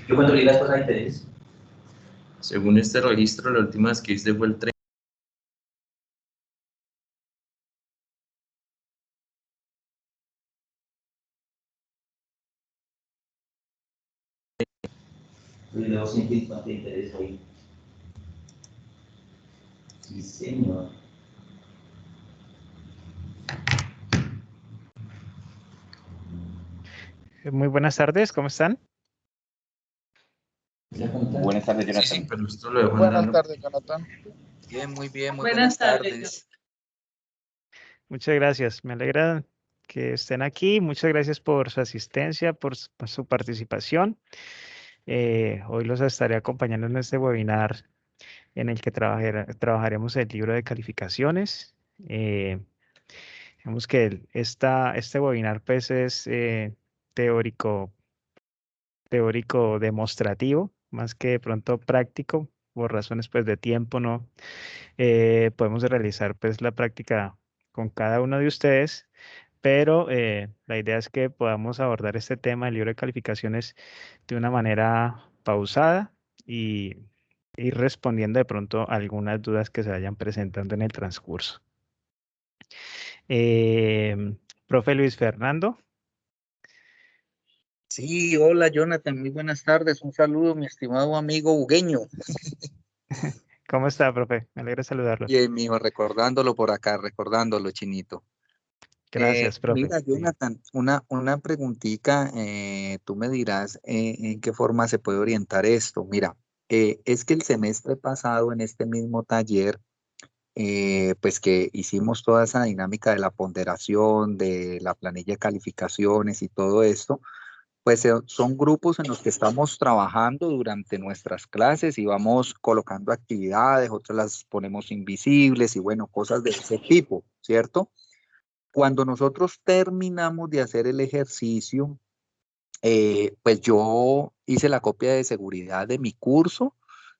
¿Yo cuánto leí las cosas de interés? Según este registro, la última vez que hice fue el 30. Yo debo sentir bastante interés ahí. Sí, señor. Muy buenas tardes, ¿cómo están? Buenas tardes, Sí, Jonathan. pero esto lo dejo en Buenas negro. tardes, Jonathan. Bien, muy bien, muy buenas tardes. Muchas gracias, me alegra que estén aquí. Muchas gracias por su asistencia, por su participación. Hoy los estaré acompañando en este webinar en el que trabajaremos el libro de calificaciones. Digamos que este webinar pues es teórico demostrativo, más que de pronto práctico, por razones pues de tiempo, ¿no? Podemos realizar pues la práctica con cada uno de ustedes, pero la idea es que podamos abordar este tema del libro de calificaciones de una manera pausada y ir respondiendo de pronto a algunas dudas que se vayan presentando en el transcurso. Profe Luis Fernando. Sí, hola, Jonathan, muy buenas tardes. Un saludo, mi estimado amigo Hugueño. ¿Cómo está, profe? Me alegra saludarlo. Bien, mijo, recordándolo por acá, recordándolo, chinito. Gracias, profe. Mira, Jonathan, una preguntita, tú me dirás en qué forma se puede orientar esto. Mira, es que el semestre pasado en este mismo taller, pues que hicimos toda esa dinámica de la ponderación, de la planilla de calificaciones y todo esto, pues son grupos en los que estamos trabajando durante nuestras clases y vamos colocando actividades, otras las ponemos invisibles y bueno, cosas de ese tipo, ¿cierto? Cuando nosotros terminamos de hacer el ejercicio, pues yo hice la copia de seguridad de mi curso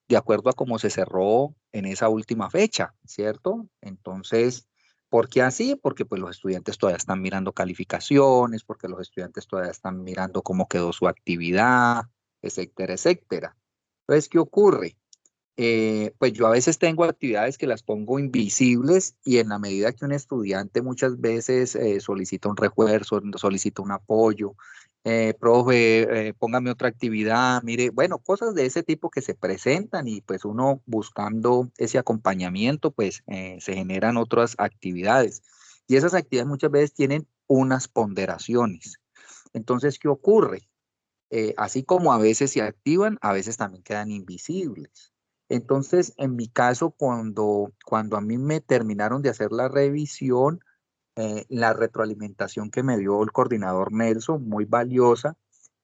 de acuerdo a cómo se cerró en esa última fecha, ¿cierto? Entonces, ¿por qué así? Porque pues los estudiantes todavía están mirando calificaciones, porque los estudiantes todavía están mirando cómo quedó su actividad, etcétera, etcétera. Entonces, ¿qué ocurre? Pues yo a veces tengo actividades que las pongo invisibles y en la medida que un estudiante muchas veces solicita un refuerzo, solicita un apoyo, profe, póngame otra actividad, mire, bueno, cosas de ese tipo que se presentan y pues uno buscando ese acompañamiento, pues se generan otras actividades. Y esas actividades muchas veces tienen unas ponderaciones. Entonces, ¿qué ocurre? Así como a veces se activan, a veces también quedan invisibles. Entonces, en mi caso, cuando a mí me terminaron de hacer la revisión, la retroalimentación que me dio el coordinador Nelson, muy valiosa,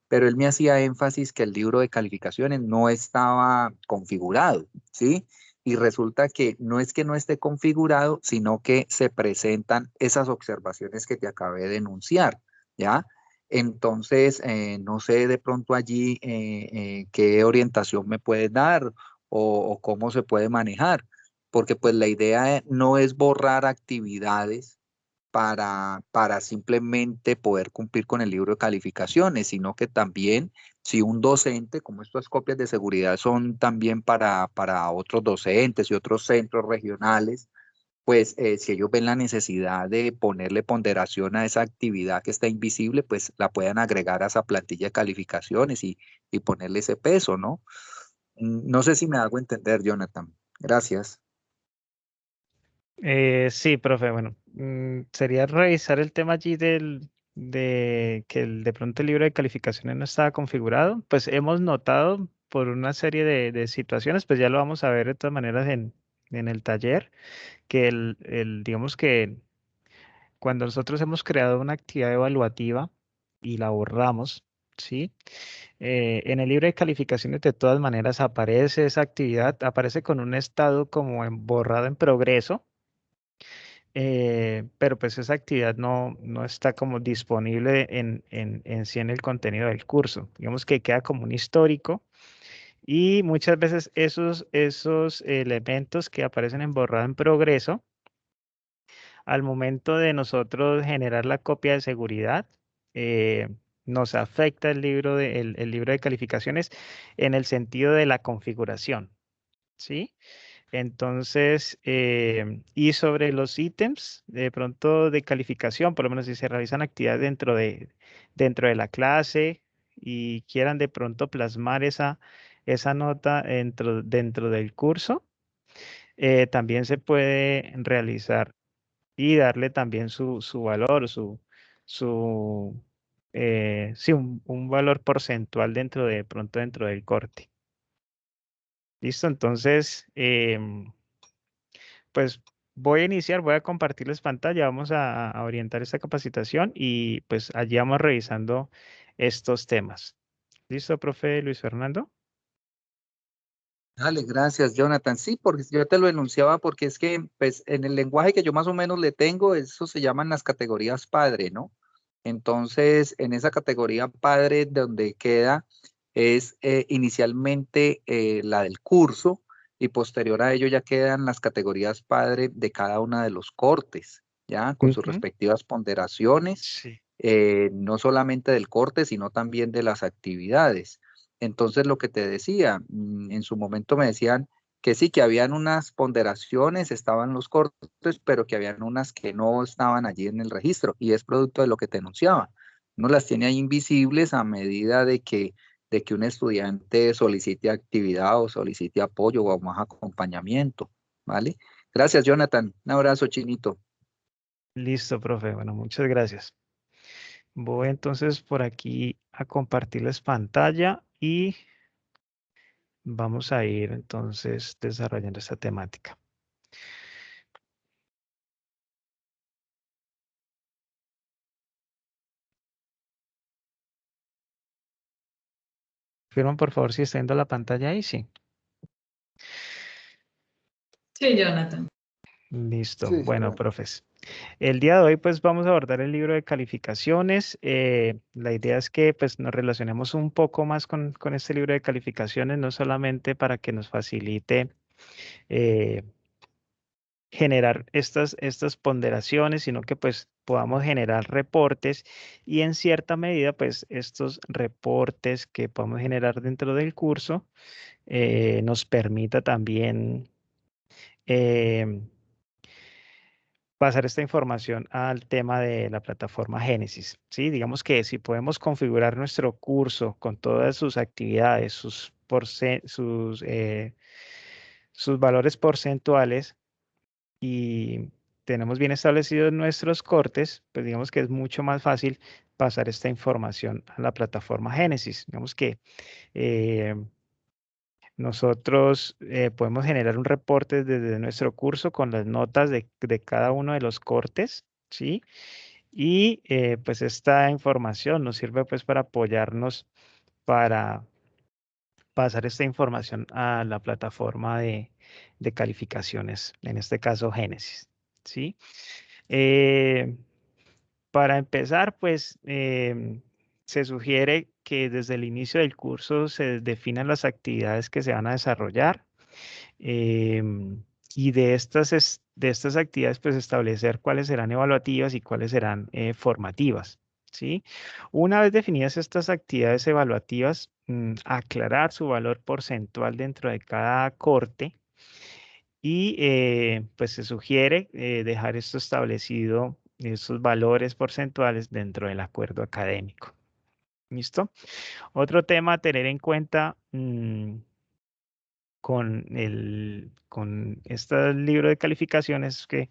pero él me hacía énfasis que el libro de calificaciones no estaba configurado, ¿sí? Y resulta que no esté configurado, sino que se presentan esas observaciones que te acabé de enunciar, ¿ya? Entonces, no sé de pronto allí qué orientación me puedes dar o cómo se puede manejar, porque pues la idea no es borrar actividades para simplemente poder cumplir con el libro de calificaciones, sino que también si un docente, como estas copias de seguridad son también para otros docentes y otros centros regionales, pues si ellos ven la necesidad de ponerle ponderación a esa actividad que está invisible, pues la puedan agregar a esa plantilla de calificaciones y ponerle ese peso, ¿no? No sé si me hago entender, Jonathan. Gracias. Sí, profe, bueno, sería revisar el tema allí de que de pronto el libro de calificaciones no estaba configurado. Pues hemos notado por una serie de situaciones, pues ya lo vamos a ver de todas maneras en el taller, que digamos que cuando nosotros hemos creado una actividad evaluativa y la borramos, ¿sí? En el libro de calificaciones de todas maneras aparece esa actividad, aparece con un estado como borrado en progreso, pero pues esa actividad no está como disponible en sí en el contenido del curso. Digamos que queda como un histórico y muchas veces esos elementos que aparecen en borrado en progreso, al momento de nosotros generar la copia de seguridad, nos afecta el libro el libro de calificaciones en el sentido de la configuración, ¿sí? Entonces, y sobre los ítems, de pronto de calificación, por lo menos si se realizan actividades dentro de la clase y quieran de pronto plasmar esa nota dentro del curso, también se puede realizar y darle también su valor, su sí, un valor porcentual pronto dentro del corte. ¿Listo? Entonces, pues voy a iniciar, voy a compartirles pantalla, vamos a orientar esta capacitación y pues allí vamos revisando estos temas. ¿Listo, profe Luis Fernando? Dale, gracias, Jonathan. Sí, porque yo te lo enunciaba porque es que pues, en el lenguaje que yo más o menos le tengo, eso se llaman las categorías padre, ¿no? Entonces, en esa categoría padre donde queda es inicialmente la del curso y posterior a ello ya quedan las categorías padre de cada una de los cortes, ¿ya? Con sus Ujú. respectivas ponderaciones, Sí. no solamente del corte, sino también de las actividades. Entonces, lo que te decía, en su momento me decían que sí, que habían unas ponderaciones, estaban los cortes, pero que habían unas que no estaban allí en el registro, y es producto de lo que te enunciaba. Uno las tiene ahí invisibles a medida de que un estudiante solicite actividad o solicite apoyo o más acompañamiento, ¿vale? Gracias, Jonathan. Un abrazo, Chinito. Listo, profe. Bueno, muchas gracias. Voy entonces por aquí a compartirles pantalla y vamos a ir entonces desarrollando esta temática. Firman por favor si está viendo la pantalla ahí, sí. Sí, Jonathan. Listo. Sí, Bueno, señor. profes. El día de hoy pues vamos a abordar el libro de calificaciones. La idea es que pues nos relacionemos un poco más con este libro de calificaciones, no solamente para que nos facilite eh, generar estas ponderaciones, sino que pues podamos generar reportes y en cierta medida pues estos reportes que podamos generar dentro del curso nos permita también em, pasar esta información al tema de la plataforma Génesis, ¿sí? Digamos que si podemos configurar nuestro curso con todas sus actividades, sus valores porcentuales y tenemos bien establecidos nuestros cortes, pues digamos que es mucho más fácil pasar esta información a la plataforma Génesis. Digamos que eh, nosotros podemos generar un reporte desde nuestro curso con las notas de cada uno de los cortes, ¿sí? Y pues esta información nos sirve pues para apoyarnos para pasar esta información a la plataforma de calificaciones, en este caso Génesis, ¿sí? Eh, para empezar, pues se sugiere que desde el inicio del curso se definan las actividades que se van a desarrollar y de estas actividades, pues establecer cuáles serán evaluativas y cuáles serán formativas, ¿sí? Una vez definidas estas actividades evaluativas, aclarar su valor porcentual dentro de cada corte y pues se sugiere dejar esto establecido, estos valores porcentuales dentro del acuerdo académico. ¿Listo? Otro tema a tener en cuenta con este libro de calificaciones es que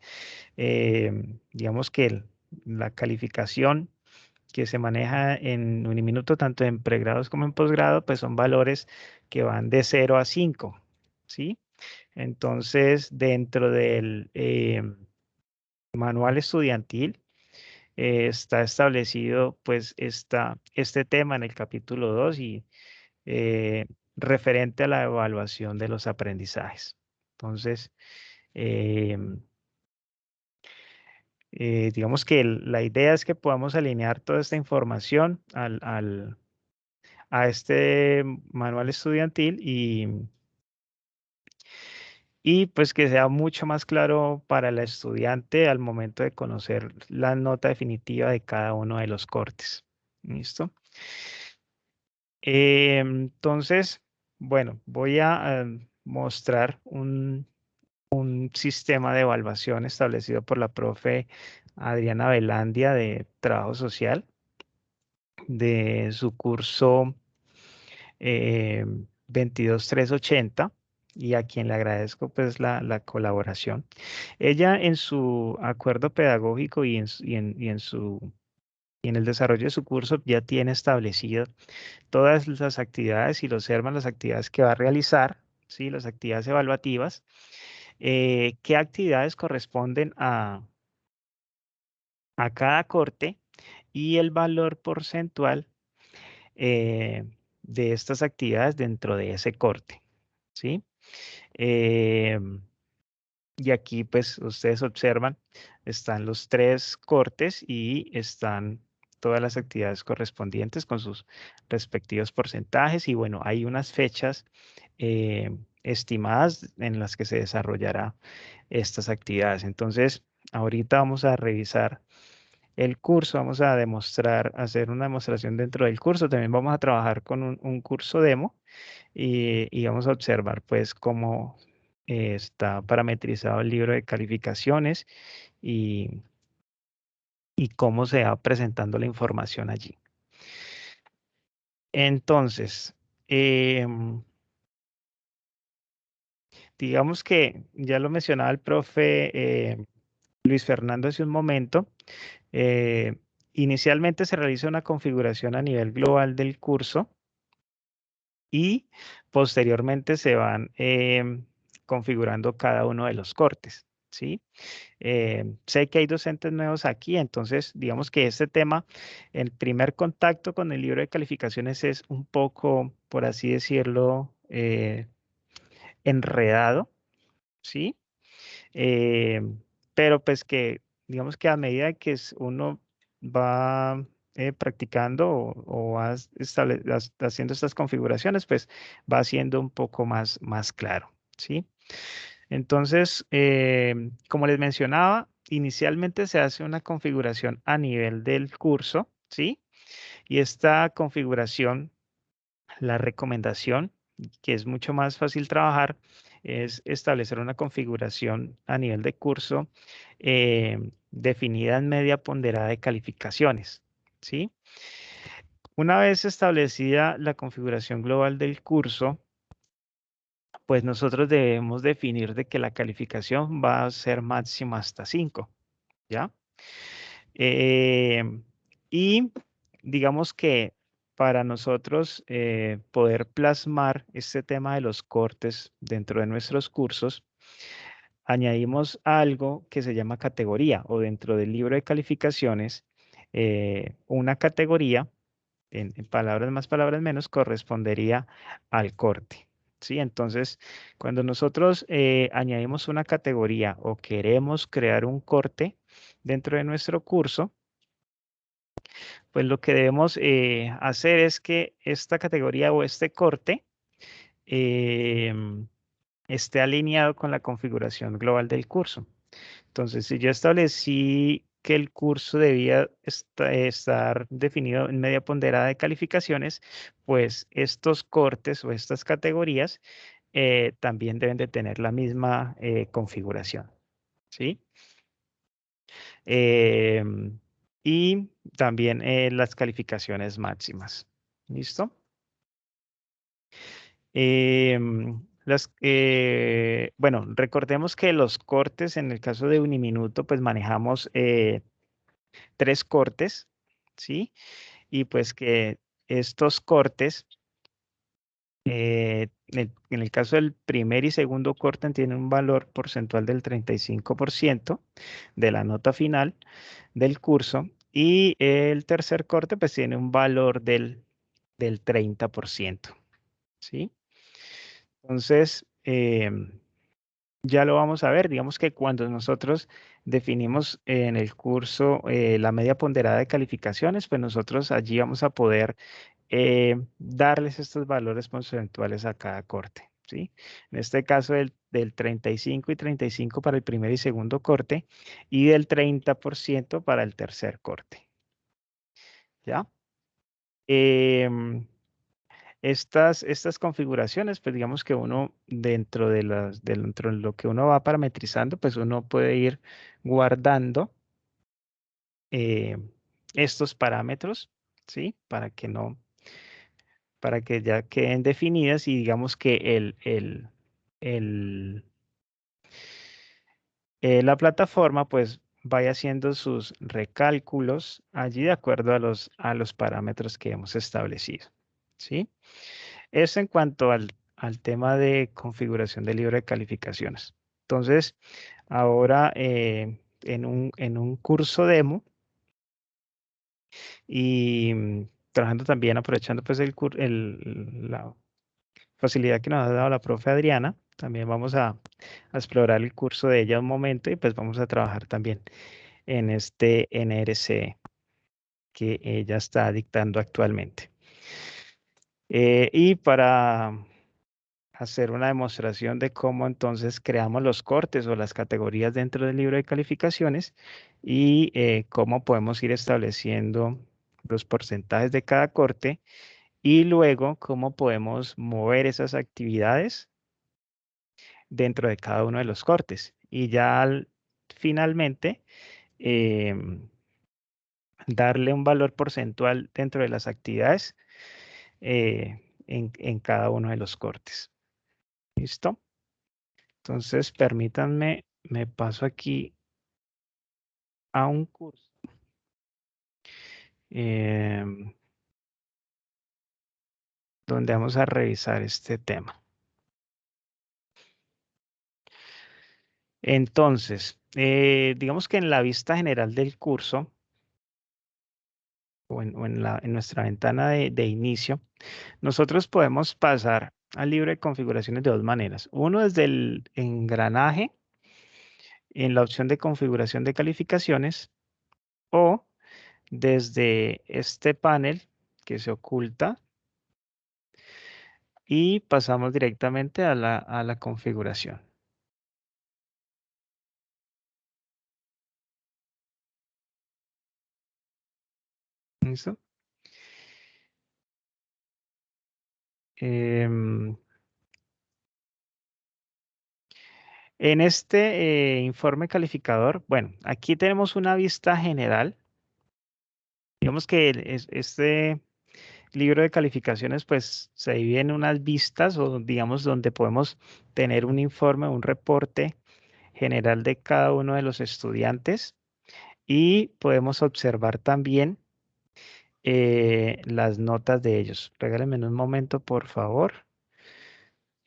digamos que la calificación que se maneja en Uniminuto, tanto en pregrados como en posgrado, pues son valores que van de 0 a 5, ¿sí? Entonces, dentro del manual estudiantil está establecido pues este tema en el capítulo 2 y eh, referente a la evaluación de los aprendizajes. Entonces, eh, digamos que la idea es que podamos alinear toda esta información a este manual estudiantil y pues que sea mucho más claro para el estudiante al momento de conocer la nota definitiva de cada uno de los cortes. ¿Listo? Entonces, bueno, voy a mostrar un sistema de evaluación establecido por la profe Adriana Velandia de Trabajo Social de su curso 22380 y a quien le agradezco pues la colaboración. Ella en su acuerdo pedagógico y en el desarrollo de su curso ya tiene establecido todas las actividades y lo observan las actividades que va a realizar, ¿sí? Las actividades evaluativas, qué actividades corresponden a cada corte y el valor porcentual de estas actividades dentro de ese corte, ¿sí? Y aquí pues ustedes observan, están los 3 cortes y están todas las actividades correspondientes con sus respectivos porcentajes y bueno, hay unas fechas estimadas en las que se desarrollará estas actividades. Entonces, ahorita vamos a revisar el curso, vamos a hacer una demostración dentro del curso. También vamos a trabajar con un curso demo y vamos a observar pues cómo está parametrizado el libro de calificaciones y, y cómo se va presentando la información allí. Entonces, digamos que ya lo mencionaba el profe Luis Fernando hace un momento. Inicialmente se realiza una configuración a nivel global del curso y posteriormente se van configurando cada uno de los cortes, ¿sí? Sé que hay docentes nuevos aquí, entonces digamos que este tema, el primer contacto con el libro de calificaciones es un poco, por así decirlo, enredado, ¿sí? Eh, pero pues que digamos que a medida que uno va practicando o va haciendo estas configuraciones, pues va siendo un poco más claro, ¿sí? Entonces, como les mencionaba, inicialmente se hace una configuración a nivel del curso, ¿sí? Y esta configuración, la recomendación, que es mucho más fácil trabajar, es establecer una configuración a nivel de curso definida en media ponderada de calificaciones, ¿sí? Una vez establecida la configuración global del curso, pues nosotros debemos definir de que la calificación va a ser máxima hasta 5, ¿ya? Y digamos que para nosotros poder plasmar este tema de los cortes dentro de nuestros cursos, añadimos algo que se llama categoría o dentro del libro de calificaciones, una categoría, en palabras más, palabras menos, correspondería al corte. ¿Sí? Entonces, cuando nosotros añadimos una categoría o queremos crear un corte dentro de nuestro curso, pues lo que debemos hacer es que esta categoría o este corte esté alineado con la configuración global del curso. Entonces, si yo establecí que el curso debía estar definido en media ponderada de calificaciones, pues estos cortes o estas categorías también deben de tener la misma configuración, ¿sí? Y también las calificaciones máximas. ¿Listo? Bueno, recordemos que los cortes, en el caso de Uniminuto, pues manejamos 3 cortes, ¿sí? Y pues que estos cortes, en el caso del primer y segundo corte, tienen un valor porcentual del 35% de la nota final del curso y el tercer corte pues tiene un valor del 30%, ¿sí? Entonces, ya lo vamos a ver, digamos que cuando nosotros definimos en el curso la media ponderada de calificaciones, pues nosotros allí vamos a poder darles estos valores porcentuales a cada corte, ¿sí? En este caso del 35 y 35 para el primer y segundo corte y del 30% para el tercer corte, ¿ya? Estas configuraciones, pues digamos que uno dentro de lo que uno va parametrizando, pues uno puede ir guardando estos parámetros, ¿sí? Para que ya queden definidas y digamos que la plataforma pues vaya haciendo sus recálculos allí de acuerdo a los parámetros que hemos establecido, ¿sí? Eso en cuanto al tema de configuración del libro de calificaciones. Entonces, ahora en un curso demo y trabajando también, aprovechando pues la facilidad que nos ha dado la profe Adriana, también vamos a explorar el curso de ella un momento y pues vamos a trabajar también en este NRC que ella está dictando actualmente. Y para hacer una demostración de cómo entonces creamos los cortes o las categorías dentro del libro de calificaciones y cómo podemos ir estableciendo los porcentajes de cada corte y luego cómo podemos mover esas actividades dentro de cada uno de los cortes. Y ya finalmente darle un valor porcentual dentro de las actividades en cada uno de los cortes. ¿Listo? Entonces, permítanme, me paso aquí a un curso. Donde vamos a revisar este tema. Entonces, digamos que en la vista general del curso, o en nuestra ventana de inicio, nosotros podemos pasar al libro de configuraciones de dos maneras. Uno desde el engranaje, en la opción de configuración de calificaciones, o desde este panel que se oculta y pasamos directamente a la configuración. ¿Listo? En este informe calificador, bueno, aquí tenemos una vista general. Digamos que este libro de calificaciones pues se divide en unas vistas o digamos donde podemos tener un informe, un reporte general de cada uno de los estudiantes y podemos observar también las notas de ellos. Regálenme un momento, por favor.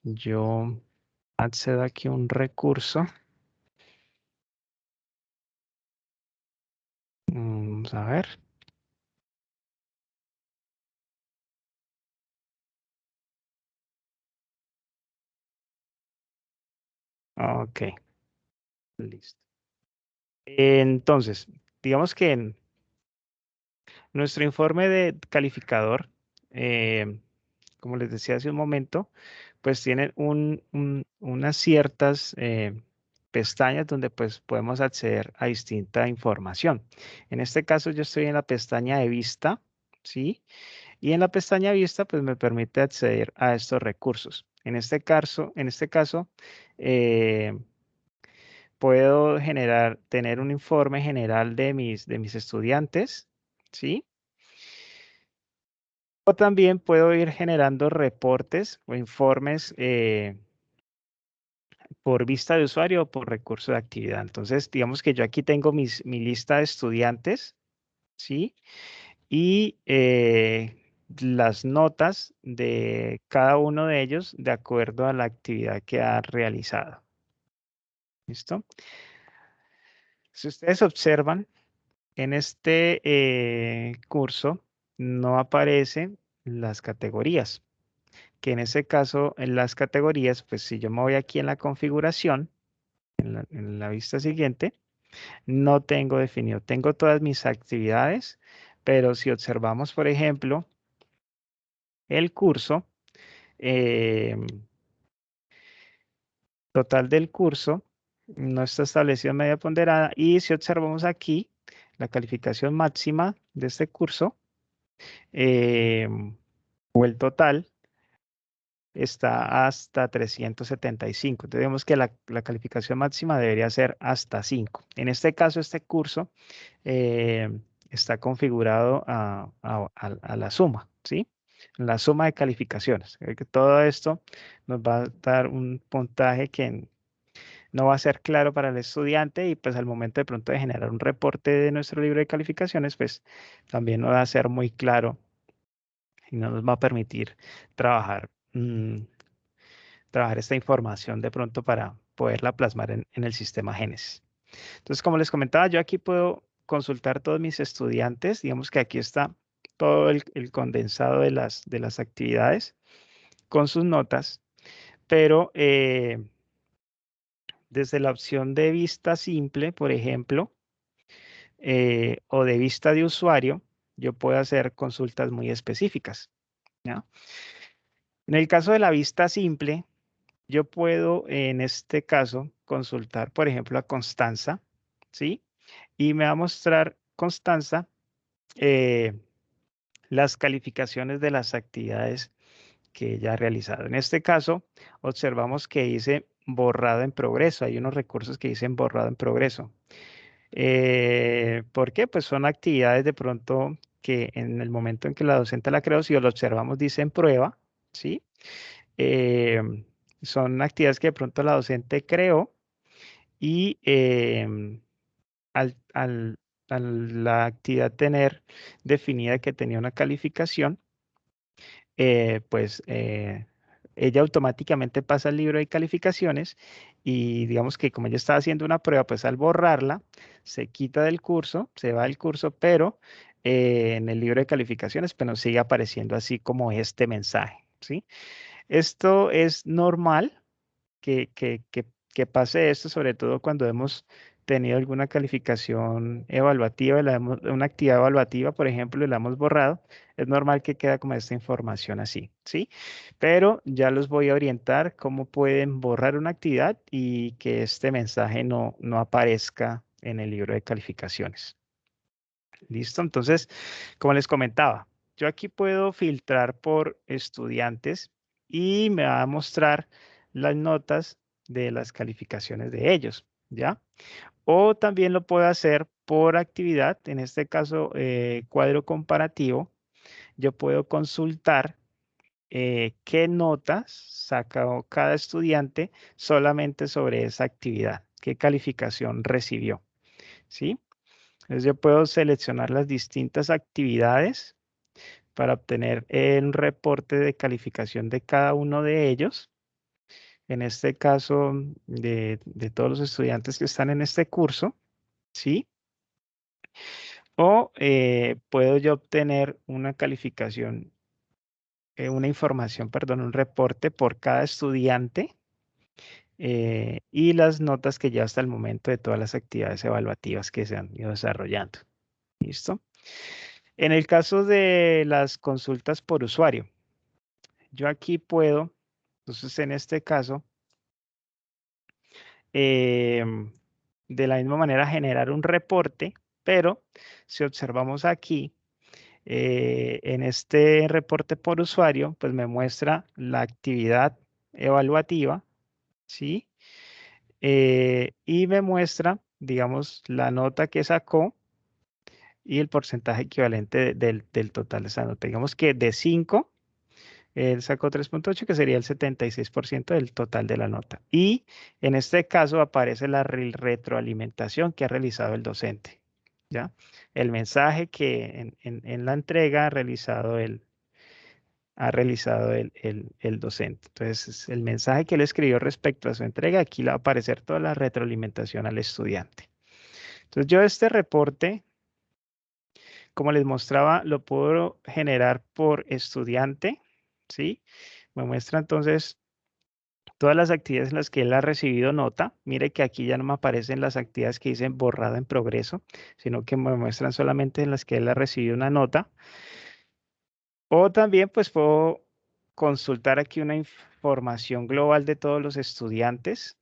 Yo accedo aquí a un recurso. Vamos a ver. Ok, listo. Entonces, digamos que en nuestro informe de calificador, como les decía hace un momento, pues tienen unas ciertas pestañas donde pues podemos acceder a distinta información. En este caso yo estoy en la pestaña de vista, ¿sí? Y en la pestaña vista pues me permite acceder a estos recursos. En este caso, puedo tener un informe general de mis estudiantes, ¿sí? O también puedo ir generando reportes o informes por vista de usuario o por recurso de actividad. Entonces, digamos que yo aquí tengo mi lista de estudiantes, ¿sí? Y las notas de cada uno de ellos de acuerdo a la actividad que ha realizado. ¿Listo? Si ustedes observan, en este curso no aparecen las categorías, que en ese caso, en las categorías, pues si yo me voy aquí en la configuración, en la vista siguiente, no tengo definido, tengo todas mis actividades, pero si observamos, por ejemplo, el curso, total del curso, no está establecido en media ponderada, y si observamos aquí, la calificación máxima de este curso o el total está hasta 375. Entonces vemos que la calificación máxima debería ser hasta 5. En este caso, este curso está configurado a la suma, ¿sí? La suma de calificaciones. Que todo esto nos va a dar un puntaje que no va a ser claro para el estudiante y pues al momento de pronto de generar un reporte de nuestro libro de calificaciones, pues también no va a ser muy claro y no nos va a permitir trabajar, trabajar esta información de pronto para poderla plasmar en el sistema Génesis. Entonces, como les comentaba, yo aquí puedo consultar todos mis estudiantes. Digamos que aquí está todo el condensado de las actividades con sus notas, pero desde la opción de vista simple, por ejemplo, o de vista de usuario, yo puedo hacer consultas muy específicas, ¿no? En el caso de la vista simple, yo puedo en este caso consultar, por ejemplo, a Constanza, ¿sí? Y me va a mostrar Constanza las calificaciones de las actividades que ella ha realizado. En este caso, observamos que dice borrado en progreso. Hay unos recursos que dicen borrado en progreso. ¿Por qué? Pues son actividades de pronto que en el momento en que la docente la creó, si lo observamos, dice en prueba, ¿sí? Eh, Son actividades que de pronto la docente creó y al la actividad tener definida que tenía una calificación, pues ella automáticamente pasa al libro de calificaciones y digamos que como ella estaba haciendo una prueba, pues al borrarla, se quita del curso, se va del curso, pero en el libro de calificaciones, pues nos sigue apareciendo así como este mensaje, ¿sí? Esto es normal que pase esto, sobre todo cuando hemos tenido alguna calificación evaluativa, una actividad evaluativa, por ejemplo, y la hemos borrado, es normal que quede como esta información así, ¿sí? Pero ya los voy a orientar cómo pueden borrar una actividad y que este mensaje no aparezca en el libro de calificaciones. ¿Listo? Entonces, como les comentaba, yo aquí puedo filtrar por estudiantes y me va a mostrar las notas de las calificaciones de ellos, ¿ya? O también lo puedo hacer por actividad, en este caso, cuadro comparativo. Yo puedo consultar qué notas sacó cada estudiante solamente sobre esa actividad, qué calificación recibió, ¿sí? Entonces yo puedo seleccionar las distintas actividades para obtener un reporte de calificación de cada uno de ellos. En este caso, de todos los estudiantes que están en este curso, ¿sí? O puedo yo obtener una calificación, una información, perdón, un reporte por cada estudiante y las notas que ya hasta el momento de todas las actividades evaluativas que se han ido desarrollando. ¿Listo? En el caso de las consultas por usuario, yo aquí puedo, entonces en este caso, de la misma manera generar un reporte, pero si observamos aquí, en este reporte por usuario, pues me muestra la actividad evaluativa, ¿sí? Y me muestra, digamos, la nota que sacó y el porcentaje equivalente del total de esa nota. Digamos que de 5, él sacó 3.8, que sería el 76% del total de la nota. Y en este caso aparece la retroalimentación que ha realizado el docente, ¿ya? El mensaje que en la entrega ha realizado el docente. Entonces, el mensaje que él escribió respecto a su entrega, aquí le va a aparecer toda la retroalimentación al estudiante. Entonces, yo este reporte, como les mostraba, lo puedo generar por estudiante, ¿sí? Me muestra entonces todas las actividades en las que él ha recibido nota. Mire que aquí ya no me aparecen las actividades que dicen borrado en progreso, sino que me muestran solamente en las que él ha recibido una nota. O también pues puedo consultar aquí una información global de todos los estudiantes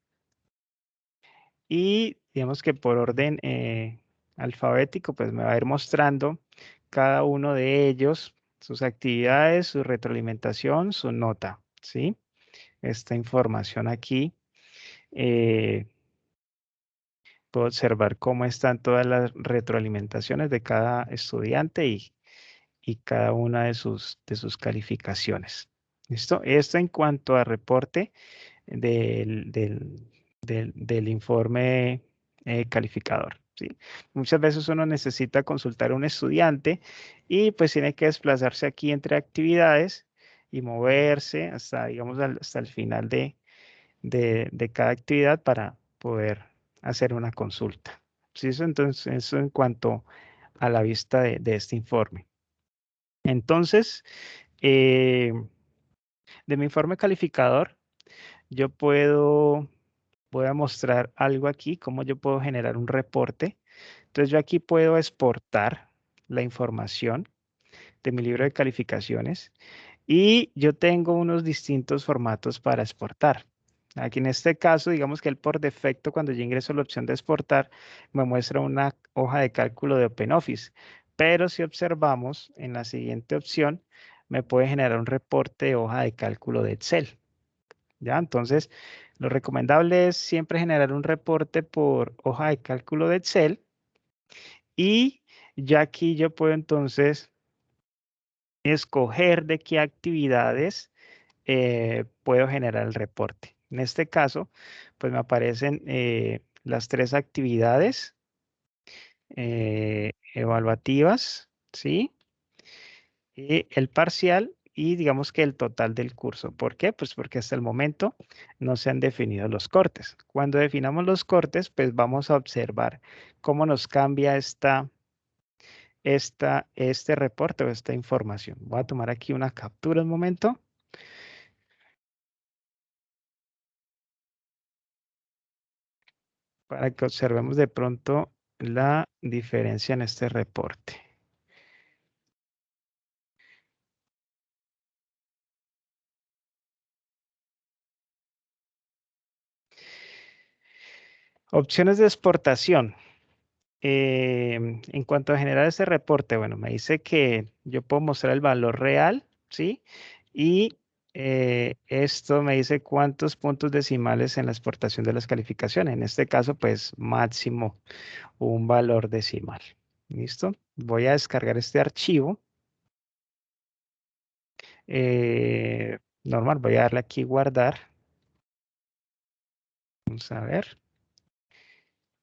y digamos que por orden alfabético pues me va a ir mostrando cada uno de ellos, sus actividades, su retroalimentación, su nota, ¿sí? Esta información aquí. Puedo observar cómo están todas las retroalimentaciones de cada estudiante y cada una de sus calificaciones. ¿Listo? Esto en cuanto a reporte del informe calificador. ¿Sí? Muchas veces uno necesita consultar a un estudiante y pues tiene que desplazarse aquí entre actividades y moverse hasta, digamos, hasta el final de cada actividad para poder hacer una consulta. ¿Sí? Entonces, eso en cuanto a la vista de este informe. Entonces, de mi informe calificador, yo voy a mostrar algo aquí, cómo yo puedo generar un reporte. Entonces, yo aquí puedo exportar la información de mi libro de calificaciones y yo tengo unos distintos formatos para exportar. Aquí en este caso, digamos que él por defecto, cuando yo ingreso la opción de exportar, me muestra una hoja de cálculo de OpenOffice. Pero si observamos en la siguiente opción, me puede generar un reporte de hoja de cálculo de Excel. ¿Ya? Entonces, lo recomendable es siempre generar un reporte por hoja de cálculo de Excel. Y ya aquí yo puedo entonces escoger de qué actividades puedo generar el reporte. En este caso, pues me aparecen las 3 actividades evaluativas, ¿sí? Y el parcial y digamos que el total del curso. ¿Por qué? Pues porque hasta el momento no se han definido los cortes. Cuando definamos los cortes, pues vamos a observar cómo nos cambia este reporte o esta información. Voy a tomar aquí una captura un momento. Para que observemos de pronto la diferencia en este reporte. Opciones de exportación. En cuanto a generar ese reporte, bueno, me dice que yo puedo mostrar el valor real, ¿sí? Y esto me dice cuántos puntos decimales en la exportación de las calificaciones. En este caso, pues máximo un valor decimal. ¿Listo? Voy a descargar este archivo. Normal, voy a darle aquí guardar. Vamos a ver.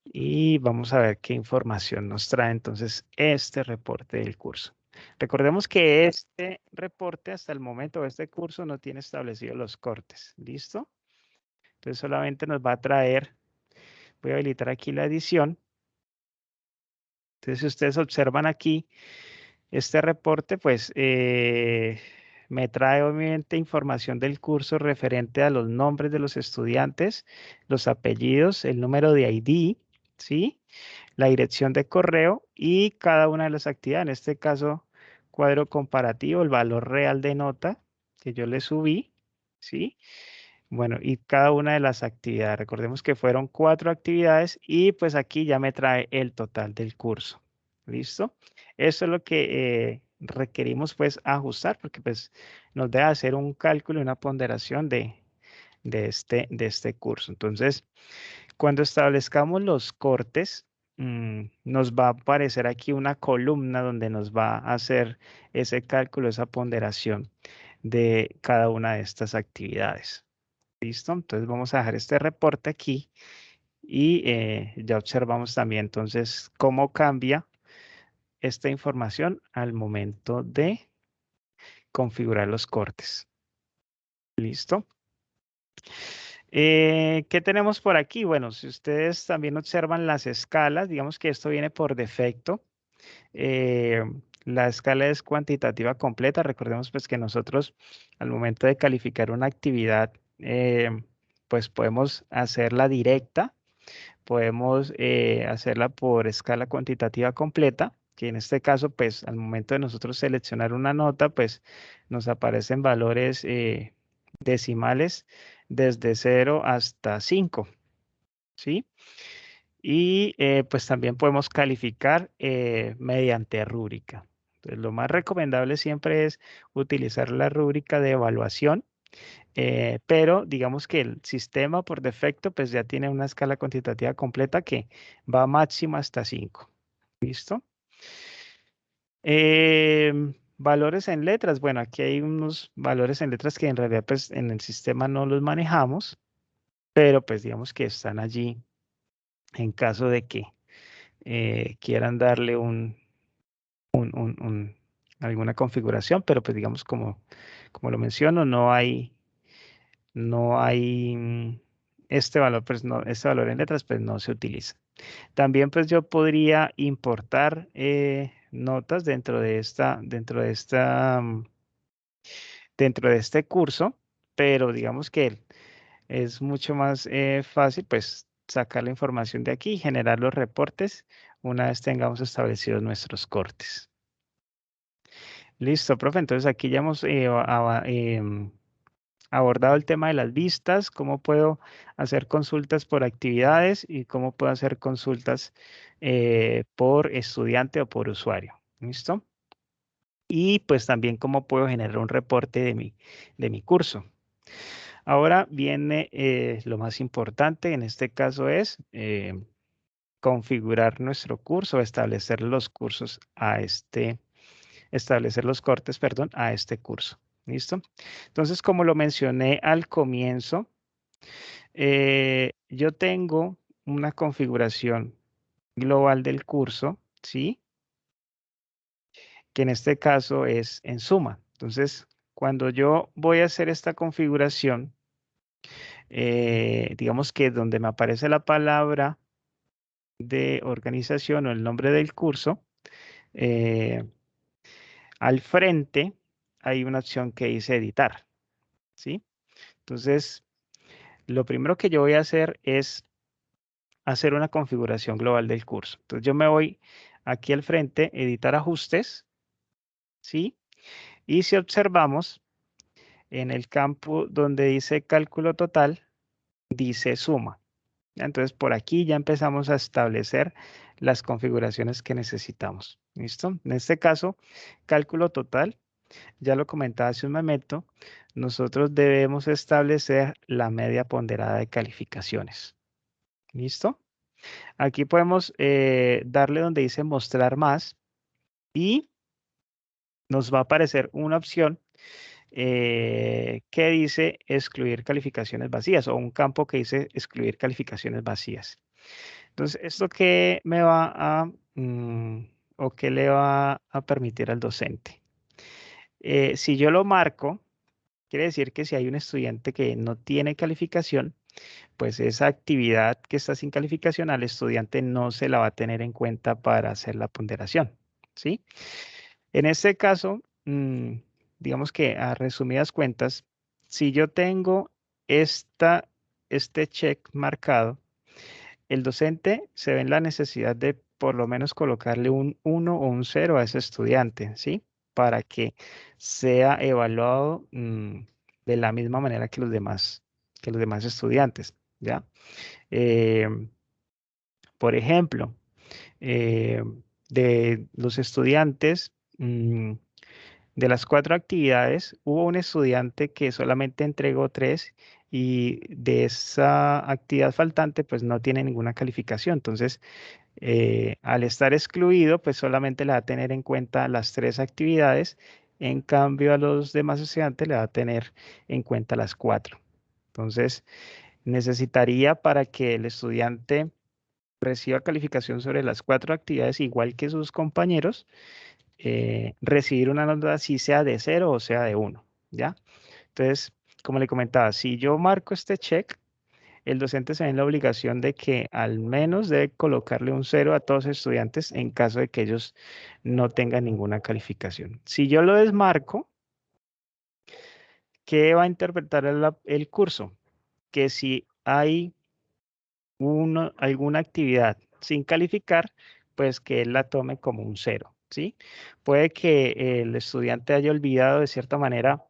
Y vamos a ver qué información nos trae entonces este reporte del curso. Recordemos que este reporte hasta el momento, este curso no tiene establecidos los cortes. ¿Listo? Entonces solamente nos va a traer, voy a habilitar aquí la edición. Entonces si ustedes observan aquí, este reporte pues me trae obviamente información del curso referente a los nombres de los estudiantes, los apellidos, el número de ID, ¿sí? La dirección de correo y cada una de las actividades. En este caso, cuadro comparativo, el valor real de nota que yo le subí, ¿sí? Bueno, y cada una de las actividades. Recordemos que fueron 4 actividades y pues aquí ya me trae el total del curso. ¿Listo? Eso es lo que requerimos pues ajustar porque pues nos debe hacer un cálculo y una ponderación de este curso. Entonces, cuando establezcamos los cortes, nos va a aparecer aquí una columna donde nos va a hacer ese cálculo, esa ponderación de cada una de estas actividades. ¿Listo? Entonces vamos a dejar este reporte aquí y ya observamos también entonces cómo cambia esta información al momento de configurar los cortes. ¿Listo? ¿Qué tenemos por aquí? Bueno, si ustedes también observan las escalas, digamos que esto viene por defecto. La escala es cuantitativa completa. Recordemos pues que nosotros al momento de calificar una actividad, pues podemos hacerla directa, podemos hacerla por escala cuantitativa completa, que en este caso pues al momento de nosotros seleccionar una nota, pues nos aparecen valores decimales desde 0 hasta 5, ¿sí? Y pues también podemos calificar mediante rúbrica. Entonces, lo más recomendable siempre es utilizar la rúbrica de evaluación, pero digamos que el sistema por defecto pues ya tiene una escala cuantitativa completa que va máximo hasta 5. ¿Listo? Valores en letras. Bueno, aquí hay unos valores en letras que en realidad pues en el sistema no los manejamos, pero pues digamos que están allí en caso de que quieran darle alguna configuración, pero pues digamos como lo menciono, no hay este valor, pues no, este valor en letras pues no se utiliza. También pues yo podría importar notas dentro de este curso, pero digamos que es mucho más fácil pues sacar la información de aquí y generar los reportes una vez tengamos establecidos nuestros cortes. Listo, profe. Entonces aquí ya hemos abordado el tema de las vistas, cómo puedo hacer consultas por actividades y cómo puedo hacer consultas por estudiante o por usuario. ¿Listo? Y pues también cómo puedo generar un reporte de mi curso. Ahora viene lo más importante, en este caso es configurar nuestro curso, establecer los cursos establecer los cortes, perdón, a este curso. ¿Listo? Entonces, como lo mencioné al comienzo, yo tengo una configuración global del curso, ¿sí? Que en este caso es en suma. Entonces, cuando yo voy a hacer esta configuración, digamos que donde me aparece la palabra de organización o el nombre del curso, al frente hay una opción que dice editar, ¿sí? Entonces, lo primero que yo voy a hacer es hacer una configuración global del curso. Entonces, yo me voy aquí al frente, editar ajustes, ¿sí? Y si observamos, en el campo donde dice cálculo total, dice suma. Entonces, por aquí ya empezamos a establecer las configuraciones que necesitamos. ¿Listo? En este caso, cálculo total, ya lo comentaba hace un momento, nosotros debemos establecer la media ponderada de calificaciones. ¿Listo? Aquí podemos darle donde dice mostrar más y nos va a aparecer una opción que dice excluir calificaciones vacías o un campo que dice excluir calificaciones vacías. Entonces, ¿esto qué me va o qué le va a permitir al docente? Si yo lo marco, quiere decir que si hay un estudiante que no tiene calificación, pues esa actividad que está sin calificación al estudiante no se la va a tener en cuenta para hacer la ponderación, ¿sí? En este caso, digamos que a resumidas cuentas, si yo tengo este check marcado, el docente se ve en la necesidad de por lo menos colocarle un 1 o un 0 a ese estudiante, ¿sí? Para que sea evaluado de la misma manera que los demás estudiantes, ¿ya? Por ejemplo, eh, de los estudiantes, de las 4 actividades, hubo un estudiante que solamente entregó 3 y de esa actividad faltante, pues no tiene ninguna calificación. Entonces, al estar excluido, pues solamente le va a tener en cuenta las 3 actividades. En cambio, a los demás estudiantes le va a tener en cuenta las 4. Entonces, necesitaría para que el estudiante reciba calificación sobre las 4 actividades, igual que sus compañeros, recibir una nota si sea de 0 o sea de 1, ¿ya? Entonces, como le comentaba, si yo marco este check, el docente se ve en la obligación de que al menos debe colocarle un 0 a todos los estudiantes en caso de que ellos no tengan ninguna calificación. Si yo lo desmarco, ¿qué va a interpretar el curso? Que si hay alguna actividad sin calificar, pues que él la tome como un 0, ¿sí? Puede que el estudiante haya olvidado de cierta manera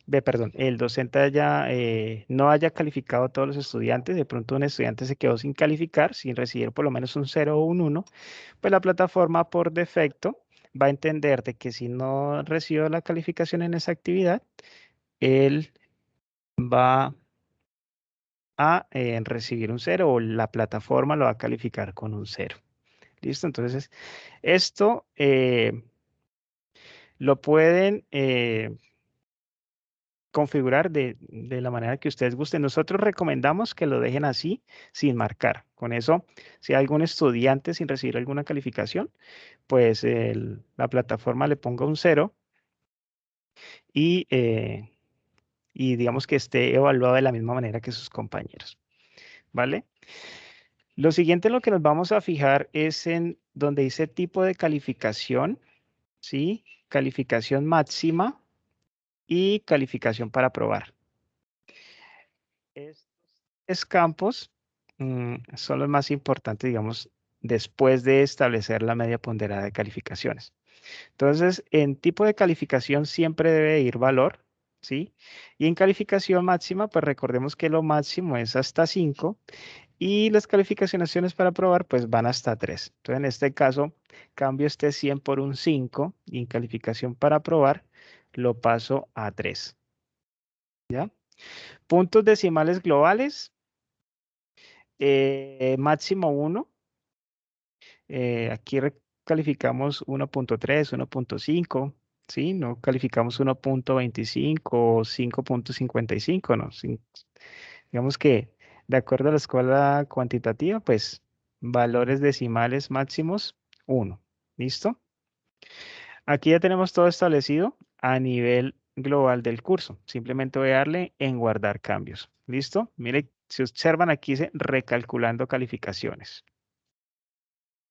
el docente no haya calificado a todos los estudiantes, de pronto un estudiante se quedó sin calificar, sin recibir por lo menos un 0 o un 1, pues la plataforma por defecto va a entender de que si no recibió la calificación en esa actividad, él va a recibir un 0 o la plataforma lo va a calificar con un 0. ¿Listo? Entonces, esto lo pueden configurar de la manera que ustedes gusten. Nosotros recomendamos que lo dejen así, sin marcar. Con eso, si hay algún estudiante sin recibir alguna calificación, pues la plataforma le ponga un 0 y digamos que esté evaluado de la misma manera que sus compañeros. ¿Vale? Lo siguiente en lo que nos vamos a fijar es en donde dice tipo de calificación, ¿sí? Calificación máxima y calificación para aprobar. Estos tres campos son los más importantes, digamos, después de establecer la media ponderada de calificaciones. Entonces, en tipo de calificación siempre debe ir valor, ¿sí? Y en calificación máxima, pues recordemos que lo máximo es hasta 5 y las calificaciones para aprobar, pues van hasta 3. Entonces, en este caso, cambio este 100 por un 5 y en calificación para aprobar lo paso a 3. ¿Ya? Puntos decimales globales, máximo 1. Aquí calificamos 1.3, 1.5, ¿sí? No calificamos 1.25 o 5.55, ¿no? Digamos que de acuerdo a la escuela cuantitativa, pues valores decimales máximos 1. ¿Listo? Aquí ya tenemos todo establecido a nivel global del curso. Simplemente voy a darle en guardar cambios. ¿Listo? Mire, si observan aquí dice recalculando calificaciones.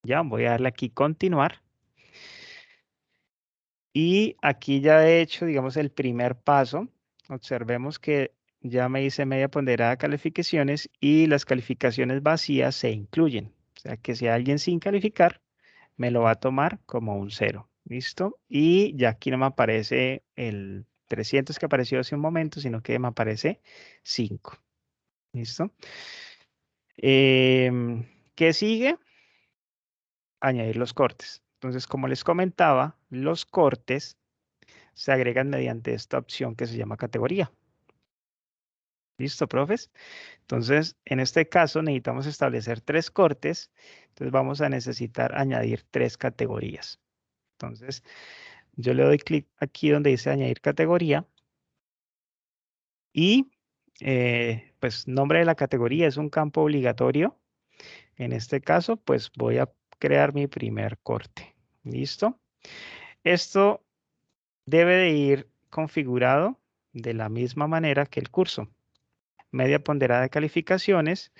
Ya, voy a darle aquí continuar. Y aquí ya he hecho, digamos, el primer paso. Observemos que ya me hice media ponderada de calificaciones y las calificaciones vacías se incluyen. O sea que si hay alguien sin calificar, me lo va a tomar como un 0. ¿Listo? Y ya aquí no me aparece el 300 que apareció hace un momento, sino que me aparece 5. ¿Listo? ¿Qué sigue? Añadir los cortes. Entonces, como les comentaba, los cortes se agregan mediante esta opción que se llama categoría. ¿Listo, profes? Entonces, en este caso necesitamos establecer 3 cortes. Entonces, vamos a necesitar añadir 3 categorías. Entonces, yo le doy clic aquí donde dice añadir categoría. Y, pues, nombre de la categoría es un campo obligatorio. En este caso, pues, voy a crear mi primer corte. ¿Listo? Esto debe de ir configurado de la misma manera que el curso. Media ponderada de calificaciones.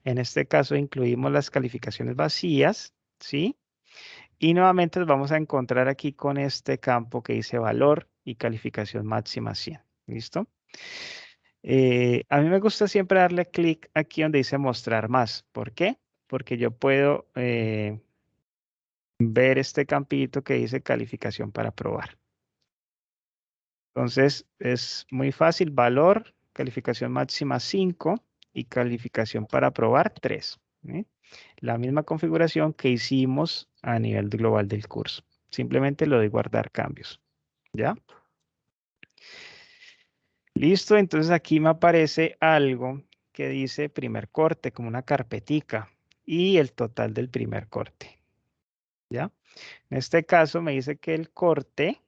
En este caso incluimos las calificaciones vacías, ¿sí? Y nuevamente nos vamos a encontrar aquí con este campo que dice valor y calificación máxima 100. ¿Listo? A mí me gusta siempre darle clic aquí donde dice mostrar más. ¿Por qué? Porque yo puedo ver este campito que dice calificación para probar. Entonces es muy fácil, valor, calificación máxima 5 y calificación para aprobar 3. ¿Sí? La misma configuración que hicimos a nivel global del curso. Simplemente lo de guardar cambios. ¿Ya? Listo, entonces aquí me aparece algo que dice primer corte, como una carpetica, y el total del primer corte. ¿Ya? En este caso me dice que el corte,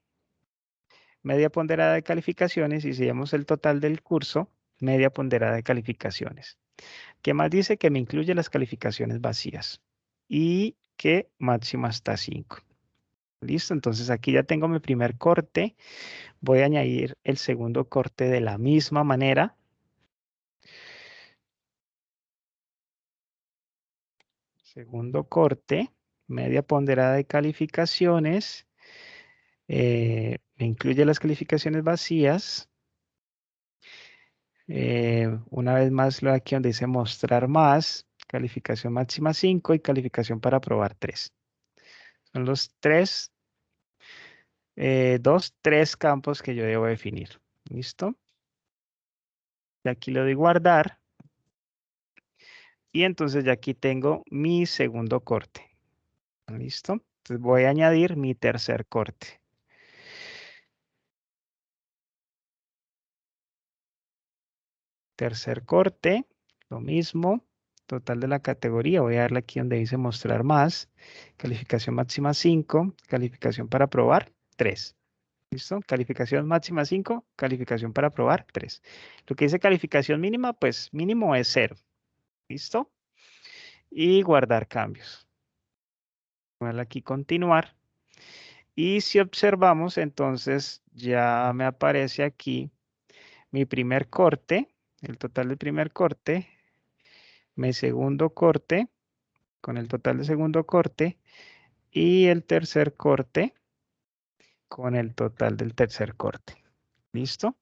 media ponderada de calificaciones, y si vemos el total del curso, media ponderada de calificaciones. ¿Qué más dice? Que me incluye las calificaciones vacías y que máximo hasta 5. Listo, entonces aquí ya tengo mi primer corte. Voy a añadir el segundo corte de la misma manera. Segundo corte, media ponderada de calificaciones. Me incluye las calificaciones vacías. Una vez más, lo aquí donde dice mostrar más, calificación máxima 5 y calificación para aprobar 3. Son los 3 campos que yo debo definir. ¿Listo? Y aquí le doy guardar. Y entonces ya aquí tengo mi segundo corte. ¿Listo? Entonces voy a añadir mi tercer corte. Tercer corte, lo mismo. Total de la categoría, voy a darle aquí donde dice mostrar más. Calificación máxima 5, calificación para aprobar 3. ¿Listo? Calificación máxima 5, calificación para aprobar 3. Lo que dice calificación mínima, pues mínimo es 0. ¿Listo? Y guardar cambios. Voy a darle aquí continuar. Y si observamos, entonces ya me aparece aquí mi primer corte, el total del primer corte, mi segundo corte, con el total de segundo corte, y el tercer corte con el total del tercer corte. ¿Listo?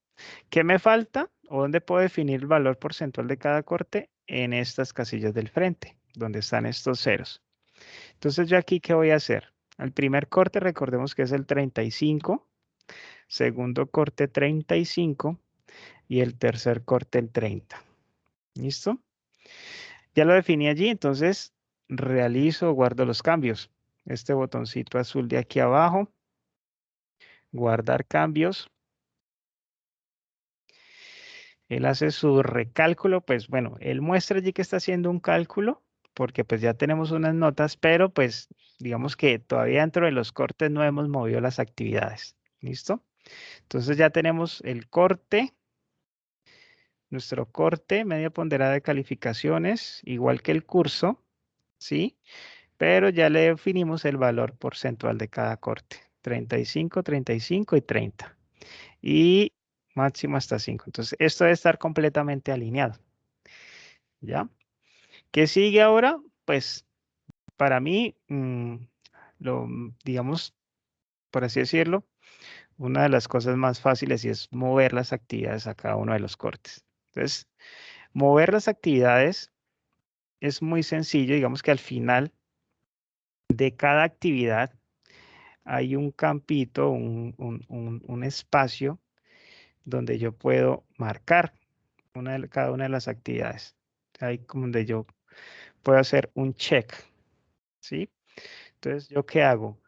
¿Qué me falta? ¿O dónde puedo definir el valor porcentual de cada corte? En estas casillas del frente, donde están estos ceros. Entonces, yo aquí, ¿qué voy a hacer? El primer corte, recordemos que es el 35, segundo corte 35 y el tercer corte el 30. ¿Listo? Ya lo definí allí, entonces realizo, guardo los cambios. Este botoncito azul de aquí abajo, guardar cambios. Él hace su recálculo, pues bueno, él muestra allí que está haciendo un cálculo, porque pues ya tenemos unas notas, pero pues digamos que todavía dentro de los cortes no hemos movido las actividades. ¿Listo? Entonces ya tenemos el corte, nuestro corte, media ponderada de calificaciones, igual que el curso, ¿sí? Pero ya le definimos el valor porcentual de cada corte. 35, 35 y 30. Y máximo hasta 5. Entonces, esto debe estar completamente alineado. ¿Ya? ¿Qué sigue ahora? Pues, para mí, digamos, por así decirlo, una de las cosas más fáciles y es mover las actividades a cada uno de los cortes. Entonces, mover las actividades es muy sencillo. Digamos que al final de cada actividad hay un campito, un espacio donde yo puedo marcar cada una de las actividades. Ahí como donde yo puedo hacer un check, ¿sí? Entonces, ¿yo qué hago?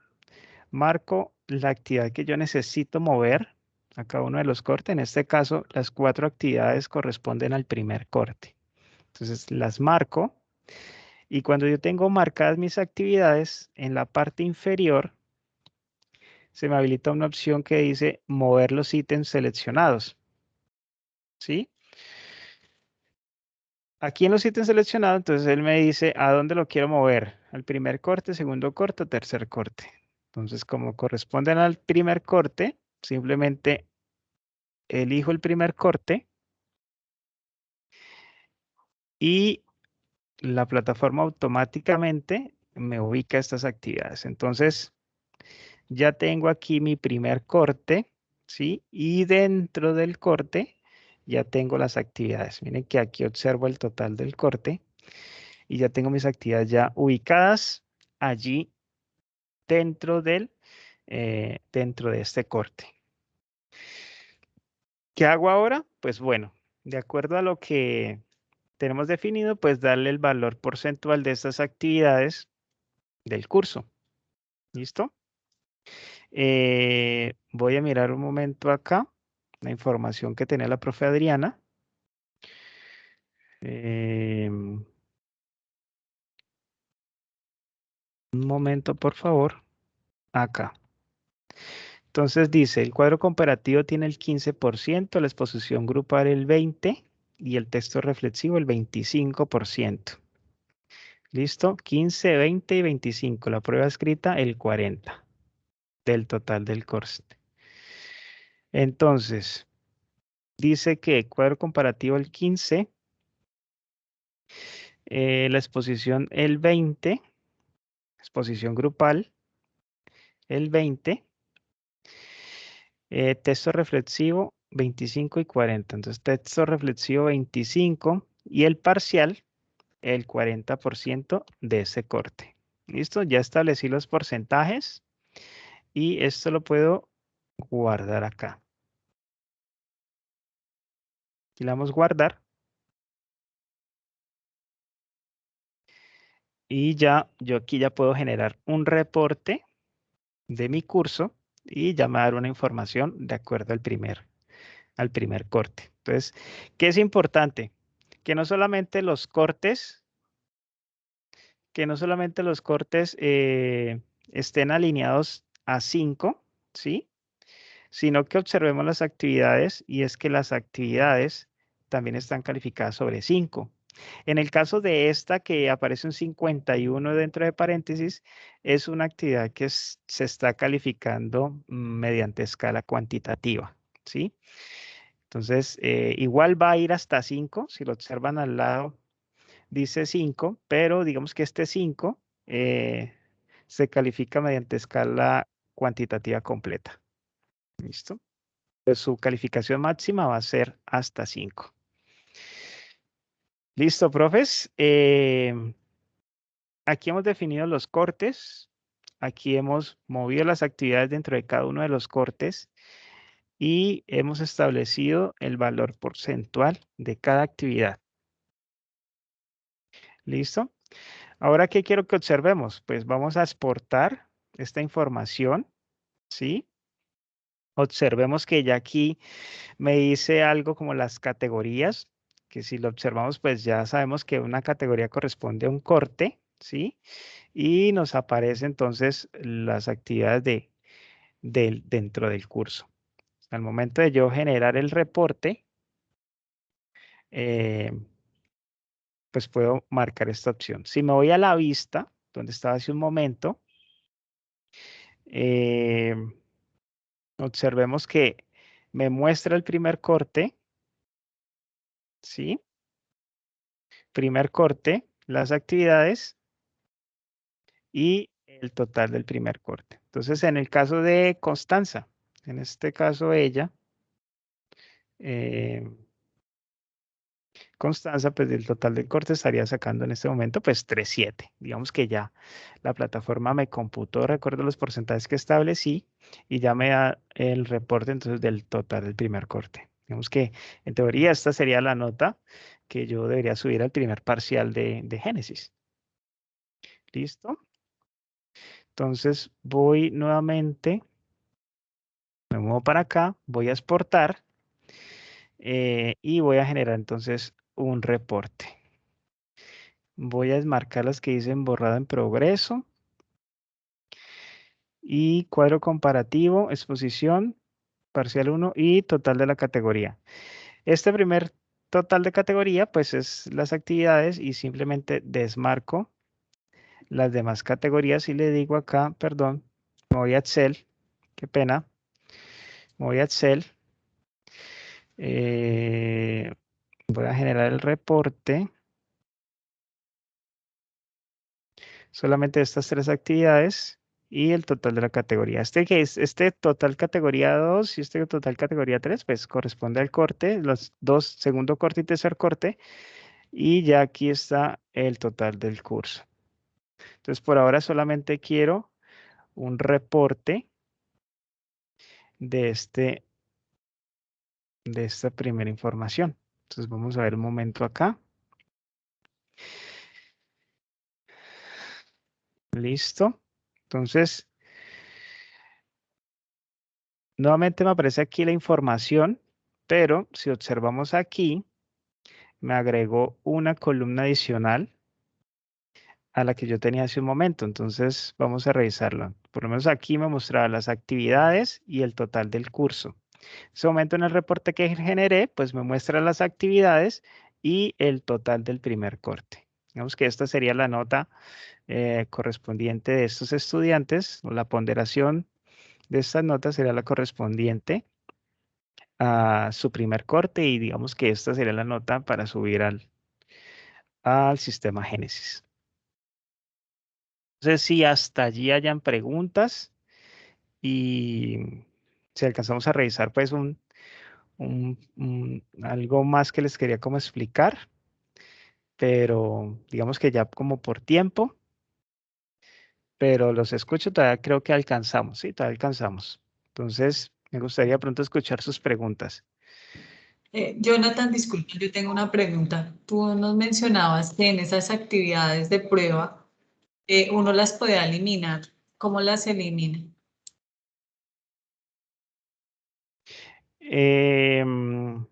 Marco la actividad que yo necesito mover a cada uno de los cortes. En este caso, las 4 actividades corresponden al primer corte. Entonces, las marco. Y cuando yo tengo marcadas mis actividades, en la parte inferior se me habilita una opción que dice mover los ítems seleccionados. ¿Sí? Aquí en los ítems seleccionados, entonces él me dice a dónde lo quiero mover. Al primer corte, segundo corte, tercer corte. Entonces, como corresponden al primer corte, simplemente elijo el primer corte y la plataforma automáticamente me ubica estas actividades. Entonces, ya tengo aquí mi primer corte, ¿sí? Y dentro del corte ya tengo las actividades. Miren que aquí observo el total del corte y ya tengo mis actividades ya ubicadas allí dentro dentro de este corte. ¿Qué hago ahora? Pues bueno, de acuerdo a lo que tenemos definido, pues darle el valor porcentual de estas actividades del curso. ¿Listo? Voy a mirar un momento acá la información que tenía la profe Adriana. Un momento, por favor. Acá. Entonces dice, el cuadro comparativo tiene el 15%, la exposición grupal el 20% y el texto reflexivo el 25%. ¿Listo? 15, 20 y 25. La prueba escrita el 40% del total del curso. Entonces, dice que cuadro comparativo el 15%, la exposición el 20%, exposición grupal el 20%, texto reflexivo 25 y 40. Entonces, texto reflexivo 25 y el parcial el 40% de ese corte. ¿Listo? Ya establecí los porcentajes y esto lo puedo guardar acá. Aquí le damos guardar. Y ya, yo aquí ya puedo generar un reporte de mi curso y ya me va a dar una información de acuerdo al primer corte. Entonces, ¿qué es importante? Que no solamente los cortes, estén alineados a 5, ¿sí? Sino que observemos las actividades y es que las actividades también están calificadas sobre 5. En el caso de esta que aparece un 51 dentro de paréntesis, es una actividad que se está calificando mediante escala cuantitativa, ¿sí? Entonces, igual va a ir hasta 5, si lo observan al lado dice 5, pero digamos que este 5 se califica mediante escala cuantitativa completa. ¿Listo? Pues su calificación máxima va a ser hasta 5. Listo, profes. Aquí hemos definido los cortes. Aquí hemos movido las actividades dentro de cada uno de los cortes y hemos establecido el valor porcentual de cada actividad. ¿Listo? Ahora, ¿qué quiero que observemos? Pues vamos a exportar esta información, ¿sí? Observemos que ya aquí me dice algo como las categorías, que si lo observamos, pues ya sabemos que una categoría corresponde a un corte, ¿sí? Y nos aparece entonces las actividades dentro del curso. Al momento de yo generar el reporte, pues puedo marcar esta opción. Si me voy a la vista, donde estaba hace un momento, observemos que me muestra el primer corte, ¿sí? Primer corte, las actividades y el total del primer corte. Entonces, en el caso de Constanza, en este caso ella, Constanza, pues del total del corte estaría sacando en este momento, pues 3.7. Digamos que ya la plataforma me computó, recuerdo los porcentajes que establecí y ya me da el reporte entonces del total del primer corte. Digamos que en teoría esta sería la nota que yo debería subir al primer parcial de Génesis. ¿Listo? Entonces voy nuevamente, me muevo para acá, voy a exportar y voy a generar entonces un reporte. Voy a desmarcar las que dicen borrado en progreso. Y cuadro comparativo, exposición, parcial 1 y total de la categoría. Este primer total de categoría, pues es las actividades y simplemente desmarco las demás categorías y le digo acá, perdón, me voy a Excel, qué pena, me voy a Excel, voy a generar el reporte. Solamente estas 3 actividades y el total de la categoría. Este total categoría 2 y este total categoría 3, pues corresponde al corte, los dos, segundo corte y tercer corte, y ya aquí está el total del curso. Entonces, por ahora solamente quiero un reporte de esta primera información. Entonces, vamos a ver un momento acá. Listo. Entonces, nuevamente me aparece aquí la información, pero si observamos aquí, me agregó una columna adicional a la que yo tenía hace un momento. Entonces vamos a revisarlo. Por lo menos aquí me mostraba las actividades y el total del curso. En ese momento en el reporte que generé, pues me muestra las actividades y el total del primer corte. Digamos que esta sería la nota correspondiente de estos estudiantes, o la ponderación de estas notas sería la correspondiente a su primer corte y digamos que esta sería la nota para subir al sistema Génesis. No sé si hasta allí hayan preguntas y si alcanzamos a revisar pues algo más que les quería como explicar, pero digamos que ya como por tiempo, pero los escucho, todavía creo que alcanzamos, sí, todavía alcanzamos. Entonces, me gustaría pronto escuchar sus preguntas. Jonathan, disculpa, yo tengo una pregunta. Tú nos mencionabas que en esas actividades de prueba uno las puede eliminar. ¿Cómo las elimina? Em,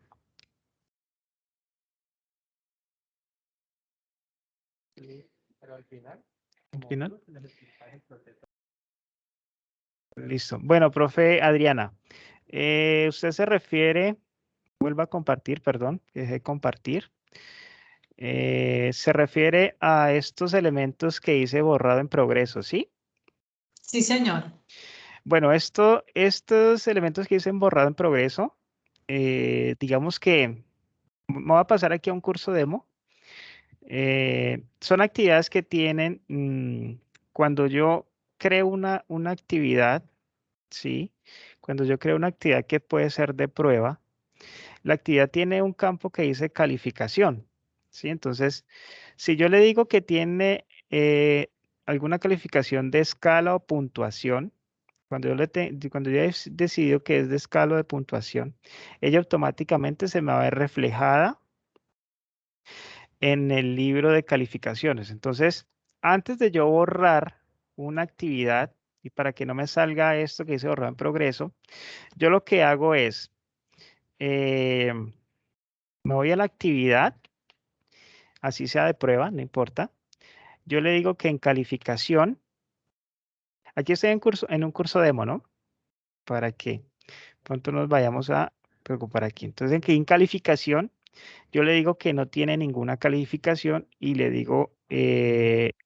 al final. Listo. Bueno, profe Adriana, usted se refiere, vuelva a compartir, perdón, que dejé de compartir. Se refiere a estos elementos que hice borrado en progreso, ¿sí? Sí, señor. Bueno, estos elementos que hice en borrado en progreso, digamos que me voy a pasar aquí a un curso demo. Son actividades que tienen, cuando yo creo una actividad, ¿sí? Cuando yo creo una actividad que puede ser de prueba, la actividad tiene un campo que dice calificación, ¿sí? Entonces, si yo le digo que tiene alguna calificación de escala o puntuación, cuando yo he decidido que es de escala o de puntuación, ella automáticamente se me va a ver reflejada en el libro de calificaciones. Entonces, antes de yo borrar una actividad, y para que no me salga esto que dice borrar en progreso, yo lo que hago es, eh, me voy a la actividad, así sea de prueba, no importa. Yo le digo que en calificación, aquí estoy en un curso demo, ¿no? Para que pronto nos vayamos a preocupar aquí. Entonces, aquí en calificación, yo le digo que no tiene ninguna calificación y le digo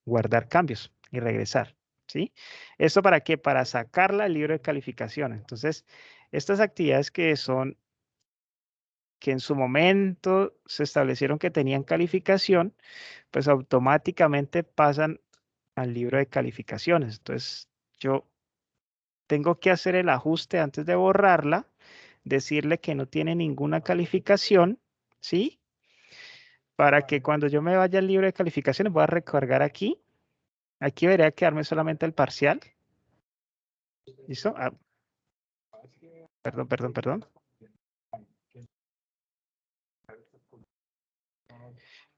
guardar cambios y regresar, ¿sí? ¿Esto para qué? Para sacarla del libro de calificaciones. Entonces, estas actividades que en su momento se establecieron que tenían calificación, pues automáticamente pasan al libro de calificaciones. Entonces, yo tengo que hacer el ajuste antes de borrarla, decirle que no tiene ninguna calificación, ¿sí? Para que cuando yo me vaya al libro de calificaciones, voy a recargar aquí. Aquí debería quedarme solamente el parcial. ¿Listo? Ah, perdón.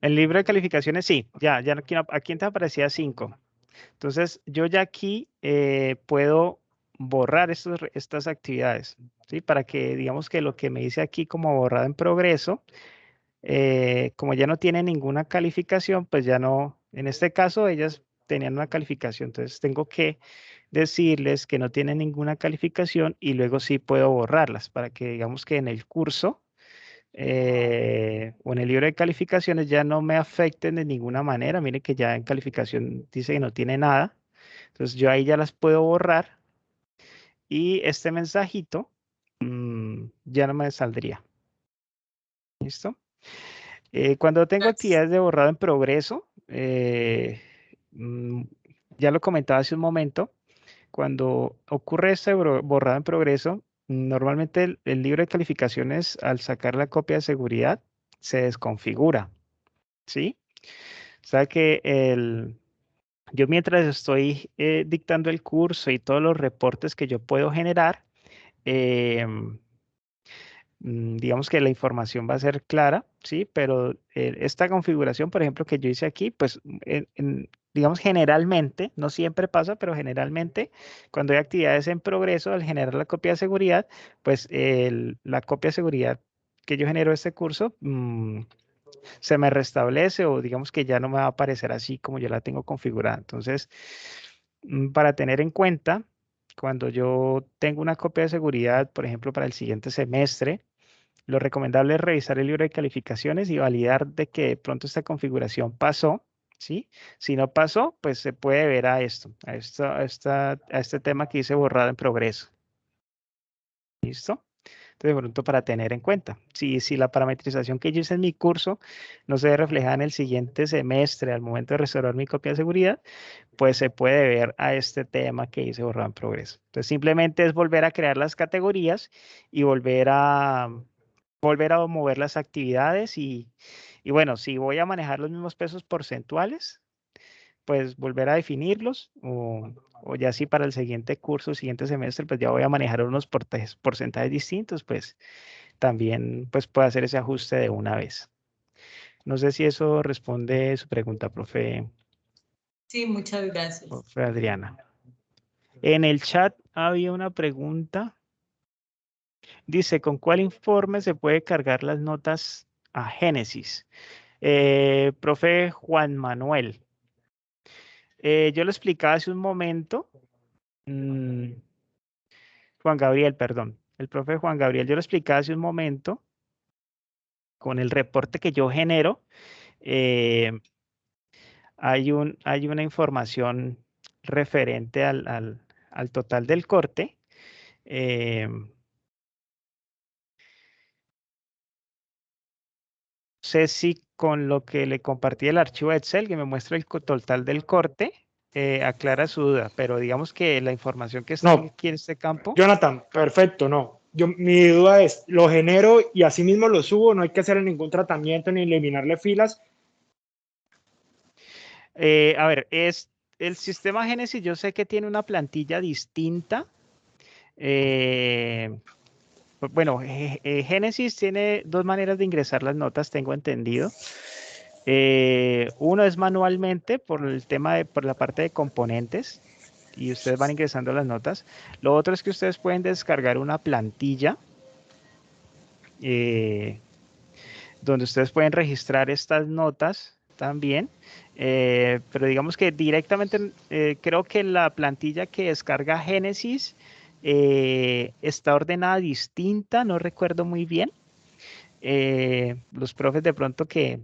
El libro de calificaciones, sí, ya aquí antes aparecía 5. Entonces, yo ya aquí puedo borrar estas actividades, ¿sí? Para que, digamos que lo que me dice aquí como borrado en progreso, como ya no tiene ninguna calificación, pues ya no, en este caso ellas tenían una calificación, entonces tengo que decirles que no tienen ninguna calificación y luego sí puedo borrarlas para que digamos que en el curso o en el libro de calificaciones ya no me afecten de ninguna manera. Miren que ya en calificación dice que no tiene nada. Entonces yo ahí ya las puedo borrar y este mensajito ya no me saldría. ¿Listo? Cuando tengo Gracias. actividades de borrado en progreso, ya lo comentaba hace un momento, cuando ocurre este borrado en progreso, normalmente el libro de calificaciones, al sacar la copia de seguridad, se desconfigura, ¿sí? O sea que yo mientras estoy dictando el curso y todos los reportes que yo puedo generar, em, digamos que la información va a ser clara, ¿sí? Pero esta configuración, por ejemplo, que yo hice aquí, pues, digamos, generalmente, no siempre pasa, pero generalmente, cuando hay actividades en progreso, al generar la copia de seguridad, pues la copia de seguridad que yo genero este curso, se me restablece o digamos que ya no me va a aparecer así como yo la tengo configurada. Entonces, para tener en cuenta, cuando yo tengo una copia de seguridad, por ejemplo, para el siguiente semestre, lo recomendable es revisar el libro de calificaciones y validar de que de pronto esta configuración pasó, ¿sí? Si no pasó, pues se puede ver a este tema que dice borrado en progreso. ¿Listo? Entonces, de pronto para tener en cuenta. Si la parametrización que yo hice en mi curso no se ve reflejada en el siguiente semestre al momento de restaurar mi copia de seguridad, pues se puede ver a este tema que hice borrado en progreso. Entonces, simplemente es volver a crear las categorías y volver a mover las actividades y bueno, si voy a manejar los mismos pesos porcentuales, pues volver a definirlos o ya si para el siguiente curso, siguiente semestre, pues ya voy a manejar unos porcentajes distintos, pues también pues puede hacer ese ajuste de una vez. No sé si eso responde su pregunta, profe Sí, muchas gracias. Adriana. En el chat había una pregunta. Dice, ¿con cuál informe se puede cargar las notas a Génesis? Profe Juan Manuel. Yo lo explicaba hace un momento. Juan Gabriel, perdón. El profe Juan Gabriel, yo lo explicaba hace un momento con el reporte que yo genero. Hay una información referente al total del corte. No sé si con lo que le compartí el archivo de Excel que me muestra el total del corte, aclara su duda, pero digamos que la información que está No, aquí en este campo. Jonathan, perfecto, no. Mi duda es, lo genero y así mismo lo subo, no hay que hacer ningún tratamiento ni eliminarle filas. A ver, es el sistema Génesis, yo sé que tiene una plantilla distinta. Bueno, Génesis tiene dos maneras de ingresar las notas, tengo entendido. Uno es manualmente por el tema por la parte de componentes y ustedes van ingresando las notas. Lo otro es que ustedes pueden descargar una plantilla donde ustedes pueden registrar estas notas también. Pero digamos que directamente creo que la plantilla que descarga Génesis está ordenada distinta, no recuerdo muy bien. Los profes de pronto que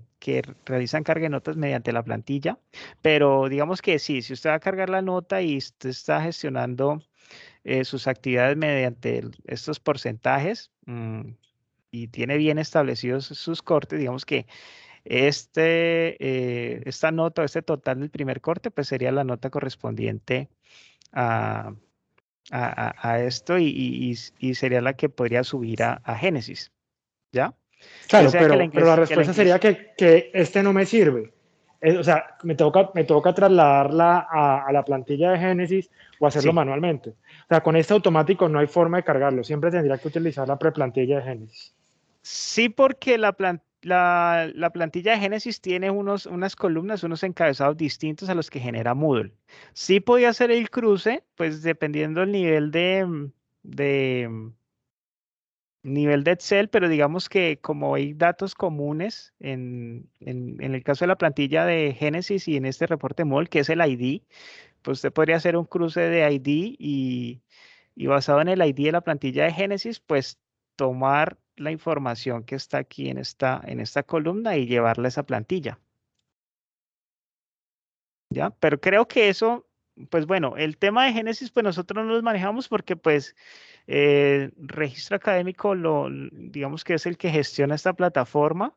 realizan carga de notas mediante la plantilla, pero digamos que sí, si usted va a cargar la nota y usted está gestionando sus actividades mediante estos porcentajes y tiene bien establecidos sus cortes, digamos que esta nota o este total del primer corte, pues sería la nota correspondiente a, a esto y sería la que podría subir a Génesis, ¿ya? Ya Claro, sea que pero la que la respuesta sería ingrese. que este no me sirve. O sea, me toca trasladarla a la plantilla de Génesis o hacerlo Sí, manualmente. O sea, con este automático no hay forma de cargarlo. Siempre tendría que utilizar la preplantilla de Génesis. sí, porque la plantilla de Génesis tiene unas columnas, unos encabezados distintos a los que genera Moodle. Sí podía hacer el cruce, pues dependiendo del nivel de nivel de Excel, pero digamos que como hay datos comunes en el caso de la plantilla de Génesis y en este reporte Moodle, que es el ID, pues usted podría hacer un cruce de ID y basado en el ID de la plantilla de Génesis, pues tomar la información que está aquí en esta columna y llevarla a esa plantilla. ¿Ya? Pero creo que eso, pues bueno, el tema de Génesis, pues nosotros no los manejamos porque pues registro académico, digamos que es el que gestiona esta plataforma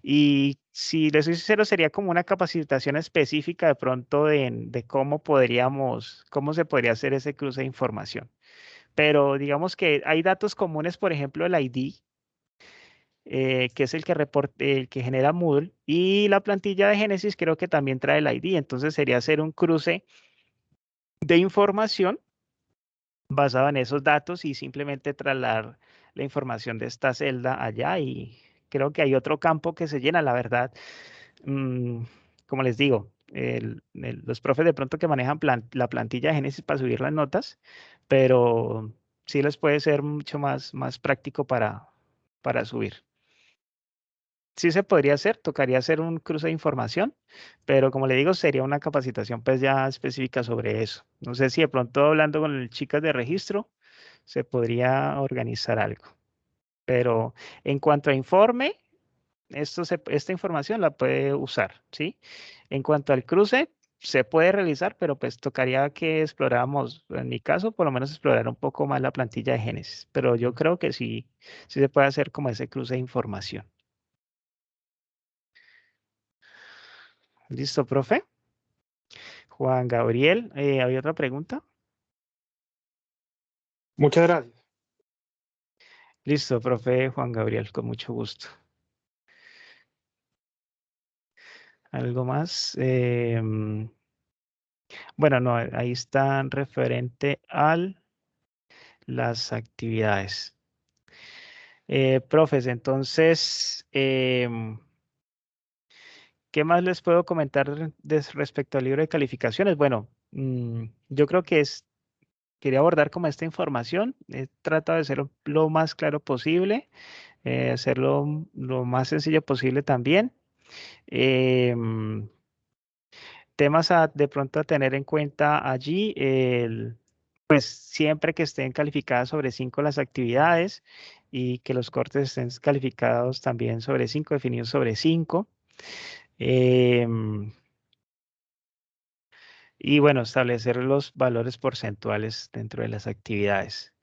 y si les soy sincero, sería como una capacitación específica de pronto de cómo se podría hacer ese cruce de información. Pero digamos que hay datos comunes, por ejemplo, el ID, que es el que genera Moodle, y la plantilla de Génesis creo que también trae el ID, entonces sería hacer un cruce de información basado en esos datos y simplemente trasladar la información de esta celda allá y creo que hay otro campo que se llena, la verdad. Como les digo, los profes de pronto que manejan la plantilla de Génesis para subir las notas, pero sí les puede ser mucho más práctico para subir. Sí se podría hacer, tocaría hacer un cruce de información, pero como le digo, sería una capacitación pues ya específica sobre eso. No sé si de pronto hablando con el chicas de registro se podría organizar algo, pero en cuanto a informe, esta información la puede usar, ¿sí? En cuanto al cruce, se puede realizar, pero pues tocaría que exploráramos, en mi caso, por lo menos explorar un poco más la plantilla de Génesis, pero yo creo que sí se puede hacer como ese cruce de información. ¿Listo, profe? Juan Gabriel, ¿había otra pregunta? Muchas gracias. Listo, profe Juan Gabriel, con mucho gusto. ¿Algo más? Bueno, no, ahí están referente a las actividades. Profes, entonces, ¿qué más les puedo comentar respecto al libro de calificaciones? Bueno, yo creo que quería abordar como esta información. He tratado de ser lo más claro posible, hacerlo lo más sencillo posible también. Em, Temas de pronto a tener en cuenta allí, pues siempre que estén calificadas sobre 5 las actividades y que los cortes estén calificados también sobre 5, definidos sobre 5. Y bueno, establecer los valores porcentuales dentro de las actividades.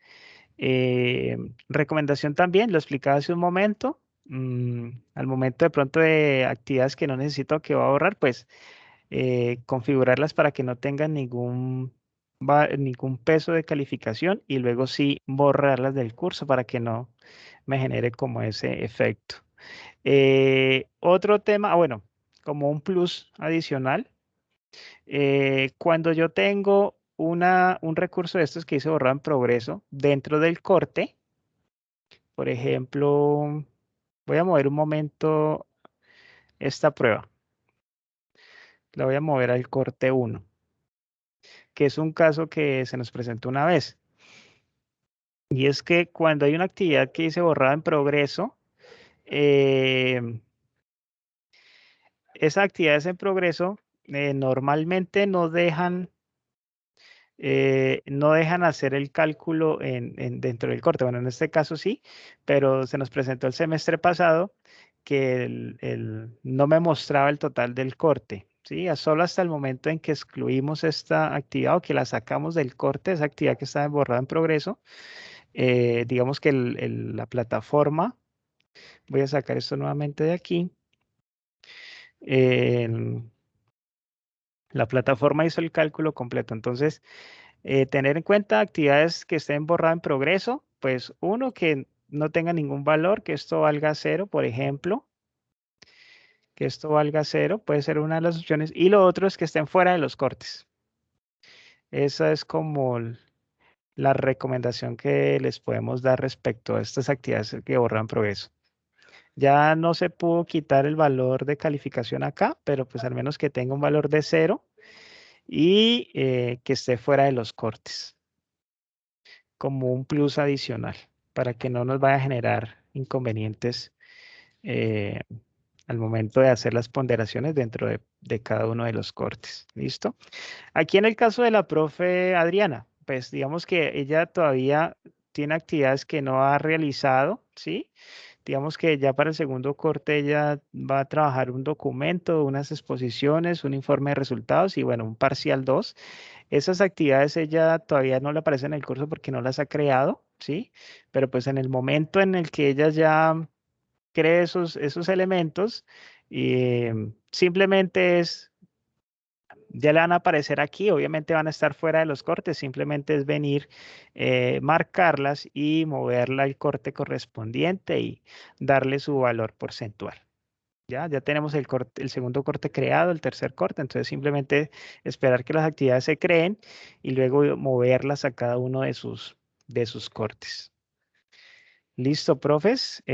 Recomendación también, lo explicaba hace un momento, al momento de pronto de actividades que no necesito que va a ahorrar, pues configurarlas para que no tengan ningún peso de calificación y luego sí borrarlas del curso para que no me genere como ese efecto. Otro tema, bueno, como un plus adicional, cuando yo tengo un recurso de estos que dice borrado en progreso dentro del corte, por ejemplo, voy a mover un momento esta prueba. La voy a mover al corte 1, que es un caso que se nos presentó una vez. Y es que cuando hay una actividad que dice borrada en progreso, esas actividades en progreso normalmente no dejan hacer el cálculo dentro del corte. Bueno, en este caso sí, pero se nos presentó el semestre pasado que no me mostraba el total del corte. ¿Sí? Solo hasta el momento en que excluimos esta actividad o que la sacamos del corte, esa actividad que está borrada en progreso, digamos que la plataforma, voy a sacar esto nuevamente de aquí, la plataforma hizo el cálculo completo. Entonces, tener en cuenta actividades que estén borradas en progreso, pues uno, que no tenga ningún valor, que esto valga 0, por ejemplo, que esto valga 0, puede ser una de las opciones, y lo otro es que estén fuera de los cortes. Esa es como la recomendación que les podemos dar respecto a estas actividades que borran progreso. Ya no se pudo quitar el valor de calificación acá, pero pues al menos que tenga un valor de 0 y que esté fuera de los cortes, como un plus adicional, para que no nos vaya a generar inconvenientes al momento de hacer las ponderaciones dentro de cada uno de los cortes. ¿Listo? Aquí en el caso de la profe Adriana, pues digamos que ella todavía tiene actividades que no ha realizado, ¿sí? Digamos que ya para el segundo corte ella va a trabajar un documento, unas exposiciones, un informe de resultados y bueno, un parcial 2. Esas actividades ella todavía no le aparecen en el curso porque no las ha creado, ¿sí? Pero pues en el momento en el que ella ya cree esos elementos, simplemente ya le van a aparecer aquí, obviamente van a estar fuera de los cortes, simplemente es venir, marcarlas y moverla al corte correspondiente y darle su valor porcentual. Ya tenemos el segundo corte creado, el tercer corte, entonces simplemente esperar que las actividades se creen y luego moverlas a cada uno de sus cortes. Listo, profes.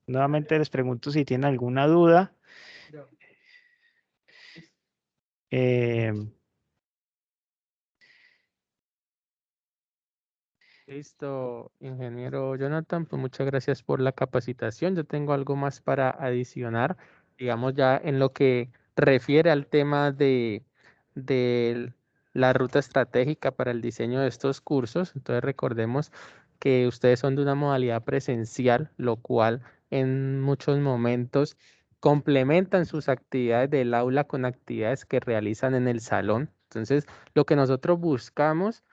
Nuevamente les pregunto si tienen alguna duda. Eh, Listo, ingeniero Jonathan, pues muchas gracias por la capacitación. Yo tengo algo más para adicionar, digamos ya en lo que refiere al tema de la ruta estratégica para el diseño de estos cursos. Entonces recordemos que ustedes son de una modalidad presencial, lo cual en muchos momentos complementan sus actividades del aula con actividades que realizan en el salón. Entonces, lo que nosotros buscamos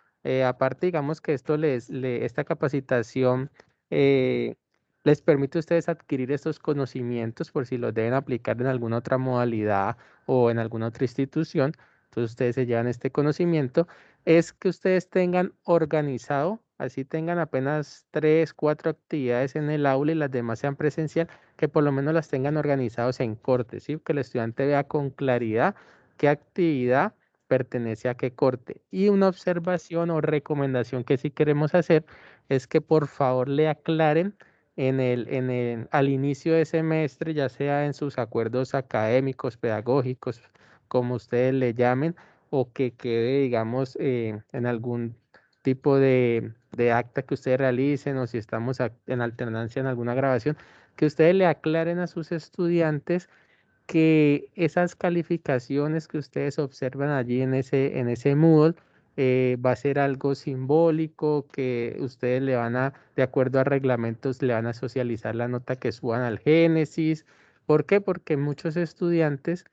aparte, digamos que esta capacitación les permite a ustedes adquirir estos conocimientos por si los deben aplicar en alguna otra modalidad o en alguna otra institución. Entonces ustedes se llevan este conocimiento. Es que ustedes tengan organizado, así tengan apenas 3, 4 actividades en el aula y las demás sean presencial, que por lo menos las tengan organizados en cortes, ¿sí? Que el estudiante vea con claridad qué actividad pertenece a qué corte. Y una observación o recomendación que sí queremos hacer es que por favor le aclaren al inicio de semestre, ya sea en sus acuerdos académicos, pedagógicos, como ustedes le llamen, o que quede, digamos, en algún tipo de acta que ustedes realicen, o si estamos en alternancia en alguna grabación, que ustedes le aclaren a sus estudiantes que esas calificaciones que ustedes observan allí en ese Moodle va a ser algo simbólico, que ustedes le van a, de acuerdo a reglamentos, le van a socializar la nota que suban al Génesis. ¿Por qué? Porque muchos estudiantes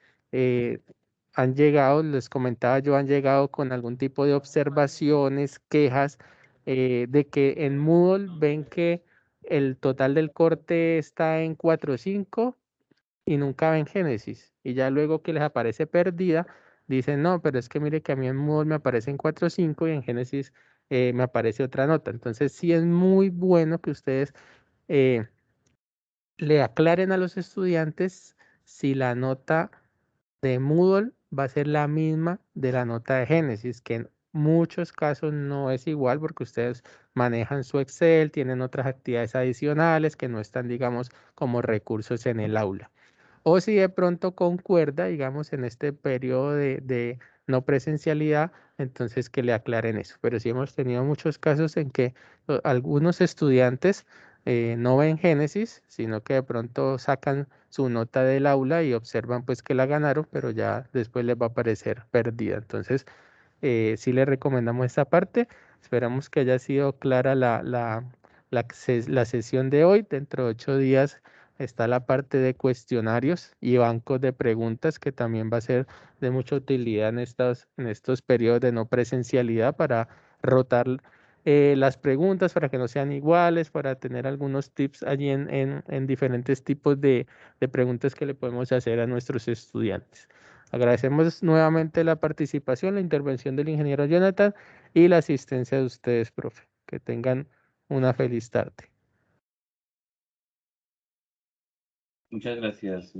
han llegado, les comentaba yo, han llegado con algún tipo de observaciones, quejas, de que en Moodle ven que el total del corte está en 4.5 y nunca ven Génesis. Y ya luego que les aparece perdida, dicen, no, pero es que mire que a mí en Moodle me aparece en 4.5 y en Génesis me aparece otra nota. Entonces sí es muy bueno que ustedes eh, le aclaren a los estudiantes si la nota de Moodle va a ser la misma de la nota de Génesis, que en muchos casos no es igual porque ustedes manejan su Excel, tienen otras actividades adicionales que no están, digamos, como recursos en el aula. O si de pronto concuerda, digamos, en este periodo de no presencialidad, entonces que le aclaren eso. Pero sí hemos tenido muchos casos en que algunos estudiantes no ven Génesis, sino que de pronto sacan su nota del aula y observan pues que la ganaron, pero ya después les va a aparecer perdida. Entonces, sí le recomendamos esta parte. Esperamos que haya sido clara la sesión de hoy. Dentro de 8 días está la parte de cuestionarios y bancos de preguntas, que también va a ser de mucha utilidad en estos periodos de no presencialidad, para rotar las preguntas, para que no sean iguales, para tener algunos tips allí en diferentes tipos de preguntas que le podemos hacer a nuestros estudiantes. Agradecemos nuevamente la participación, la intervención del ingeniero Jonathan y la asistencia de ustedes, profe. Que tengan una feliz tarde. Muchas gracias.